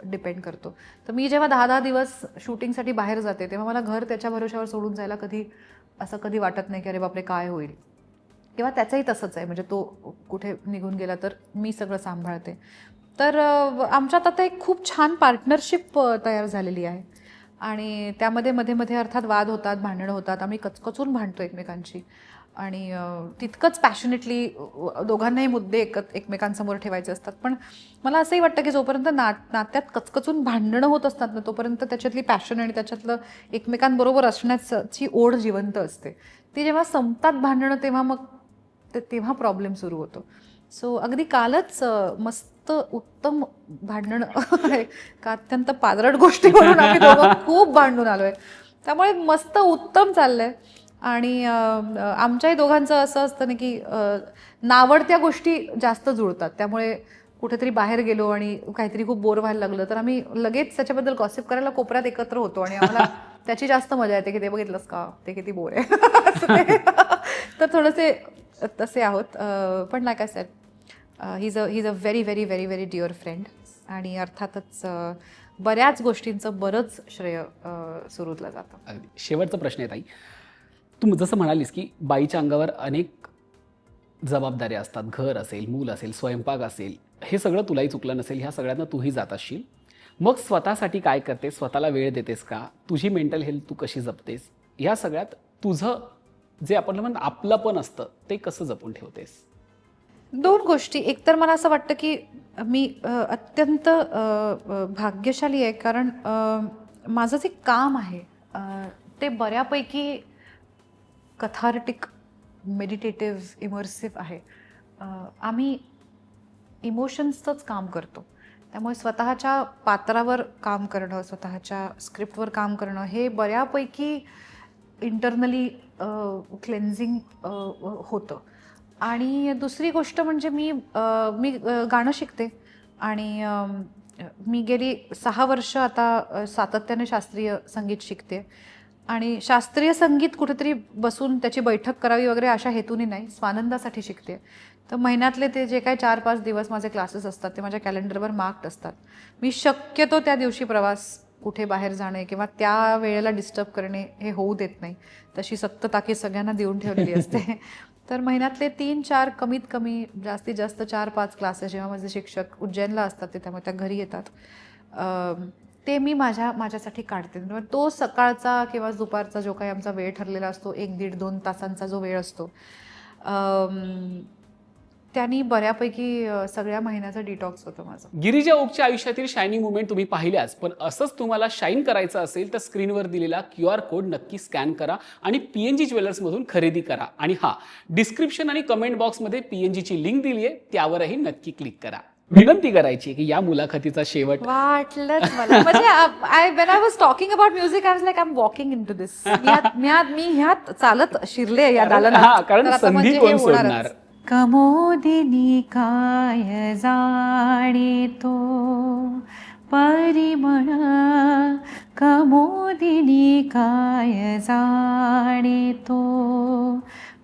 डिपेंड करतो. तर मी जेव्हा 10-10 दिवस शूटिंगसाठी बाहेर जाते तेव्हा मला घर त्याच्या भरोश्यावर सोडून जायला कधी वाटत नाही की अरे बापरे काय होईल. किंवा त्याचंही तसंच आहे, म्हणजे तो कुठे निघून गेला तर मी सगळं सांभाळते. तर आमच्यात आता एक खूप छान पार्टनरशिप तयार झालेली आहे आणि त्यामध्ये मध्ये अर्थात वाद होतात, भांडणं होतात, आम्ही कचकचून भांडतो एकमेकांशी आणि तितकंच पॅशनेटली दोघांनाही मुद्दे एकमेकांसमोर ठेवायचे असतात. पण मला असंही वाटतं की जोपर्यंत नात्यात कचकचून भांडणं होत असतात ना तोपर्यंत त्याच्यातली पॅशन आणि त्याच्यातलं एकमेकांबरोबर असण्याची ओढ जिवंत असते. ती जेव्हा संपतात भांडणं तेव्हा प्रॉब्लेम सुरू होतो. सो अगदी कालच मस्त उत्तम भांडण का अत्यंत पादरट गोष्टीवरून आम्ही दोघं खूप भांडून आलोय. त्यामुळे मस्त उत्तम चाललंय. आणि आमच्याही दोघांचं असं असतं ना की नावडत्या गोष्टी जास्त जुळतात. त्यामुळे कुठेतरी बाहेर गेलो आणि काहीतरी खूप बोर व्हायला लागलं तर आम्ही लगेच त्याच्याबद्दल गॉसिप करायला कोपऱ्यात एकत्र होतो आणि आम्हाला त्याची जास्त मजा येते की ते बघितलंस का, ते किती बोर आहे. तर थोडेसे तसे आहोत. पण like I said, he is a very very very very dear friend. आणि अर्थातच बऱ्याच गोष्टींचं बरंच श्रेय सुरुतलं जातं. अगदी शेवटचा प्रश्न आहे ताई, तू जसं म्हणालीस की बाईच्या अंगावर अनेक जबाबदाऱ्या असतात, घर असेल, मूल असेल, स्वयंपाक असेल, हे सगळं तुलाही चुकलं नसेल, ह्या सगळ्यांना तूही जात असशील. मग स्वतःसाठी काय करतेस, स्वतःला वेळ देतेस का, तुझी मेंटल हेल्थ तू कशी जपतेस, ह्या सगळ्यात तुझं जे आपण म्हणतो आपलं पण असतं ते कसं जपून ठेवतेस? 2 गोष्टी. एक तर मला असं वाटतं की मी अत्यंत भाग्यशाली आहे, कारण माझं जे काम आहे ते बऱ्यापैकी कथार्टिक, मेडिटेटिव्ह, इमर्सिव्ह आहे. आम्ही इमोशन्सचंच काम करतो. त्यामुळे स्वतःच्या पात्रावर काम करणं, स्वतःच्या स्क्रिप्टवर काम करणं हे बऱ्यापैकी इंटरनली क्लेन्झिंग होतं. आणि दुसरी गोष्ट म्हणजे मी गाणं शिकते आणि मी गेली 6 वर्ष आता सातत्याने शास्त्रीय संगीत शिकते. आणि शास्त्रीय संगीत कुठेतरी बसून त्याची बैठक करावी वगैरे अशा हेतूने नाही, स्वानंदासाठी शिकते. तर महिन्यातले ते जे काही 4-5 दिवस माझे क्लासेस असतात ते माझ्या कॅलेंडरवर मार्क्ड असतात. मी शक्यतो त्या दिवशी प्रवास कुठे बाहेर जाणे किंवा त्या वेळेला डिस्टर्ब करणे हे होऊ देत नाही. तशी सक्त ताकीद सगळ्यांना देऊन ठेवलेली असते. तर महिन्यातले 3-4 कमीत कमी जास्तीत जास्त 4-5 क्लासेस जेव्हा माझे शिक्षक उज्जैनला असतात ते त्यामुळे त्या घरी येतात ते मी माझ्यासाठी काढते. तो सकाळचा किंवा दुपारचा जो काही आमचा वेळ ठरलेला असतो 1-1.5-2 तासांचा जो वेळ असतो त्यांनी बऱ्यापैकी सगळ्या महिन्याचा डिटॉक्स होतो माझा. गिरिजा ओकच्या आयुष्यातील शायनिंग मुवमेंट तुम्ही पाहिल्याच, पण असंच तुम्हाला शाईन करायचं असेल तर स्क्रीनवर दिलेला QR कोड नक्की स्कॅन करा आणि PNG ज्वेलर्समधून खरेदी करा. आणि डिस्क्रिप्शन आणि कमेंट बॉक्समध्ये PNGची लिंक दिली आहे, त्यावरही नक्की क्लिक करा. विनंती करायची की या मुलाखतीचा शेवट वाटलंच मला. म्हणजे when I was talking about music, I was like, I'm walking into this. मी ह्यात चालत शिरले या दालनात. कारण तर आता संधी म्हणजे कोण हे होणारच. सोडणार. कमोदिनी काय जाणे तो परिमळ, कमोदिनी काय जाणे तो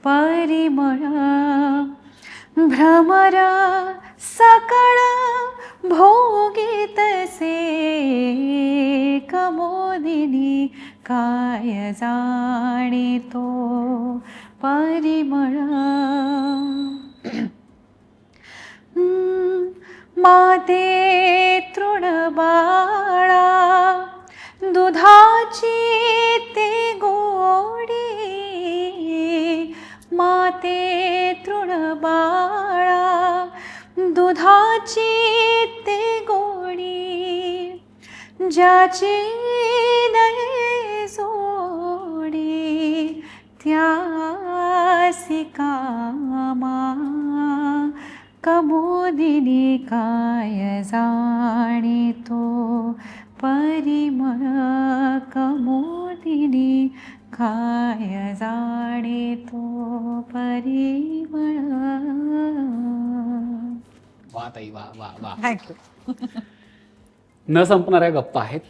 परिमळ, भ्रमर सकळ भोगीतसे, कमोदिनी काय जाणे तो परिमळ. माते तृणबाळा दुधाची ते गोडी, माते तृणबाळा दुधाची ते गोडी, ज्याची नाही जोडी त्यासी कामा, कमोदिनी काय जाणे तो परिमळ, कमोदिनी काय जाणे तो परिमळ. वा ताई, वा वा वा. थँक्यू. न संपणाऱ्या गप्पा आहेत.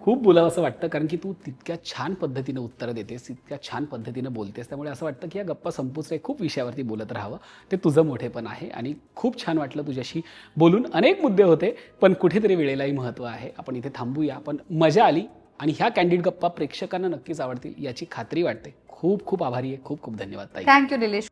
खूप बोलावं असं वाटतं कारण की तू तितक्या छान पद्धतीनं उत्तरं देतेस, तितक्या छान पद्धतीनं बोलतेस, त्यामुळे असं वाटतं की या गप्पा संपूच रे, खूप विषयावरती बोलत राहावं. ते तुझं मोठेपण आहे आणि खूप छान वाटलं तुझ्याशी बोलून. अनेक मुद्दे होते पण कुठेतरी वेळेलाही महत्त्व आहे. आपण इथे थांबूया, पण मजा आली आणि ह्या कॅन्डिड गप्पा प्रेक्षकांना नक्कीच आवडतील याची खात्री वाटते. खूप खूप आभारी आहे. खूप खूप धन्यवाद ताई. थँक्यू निलेश.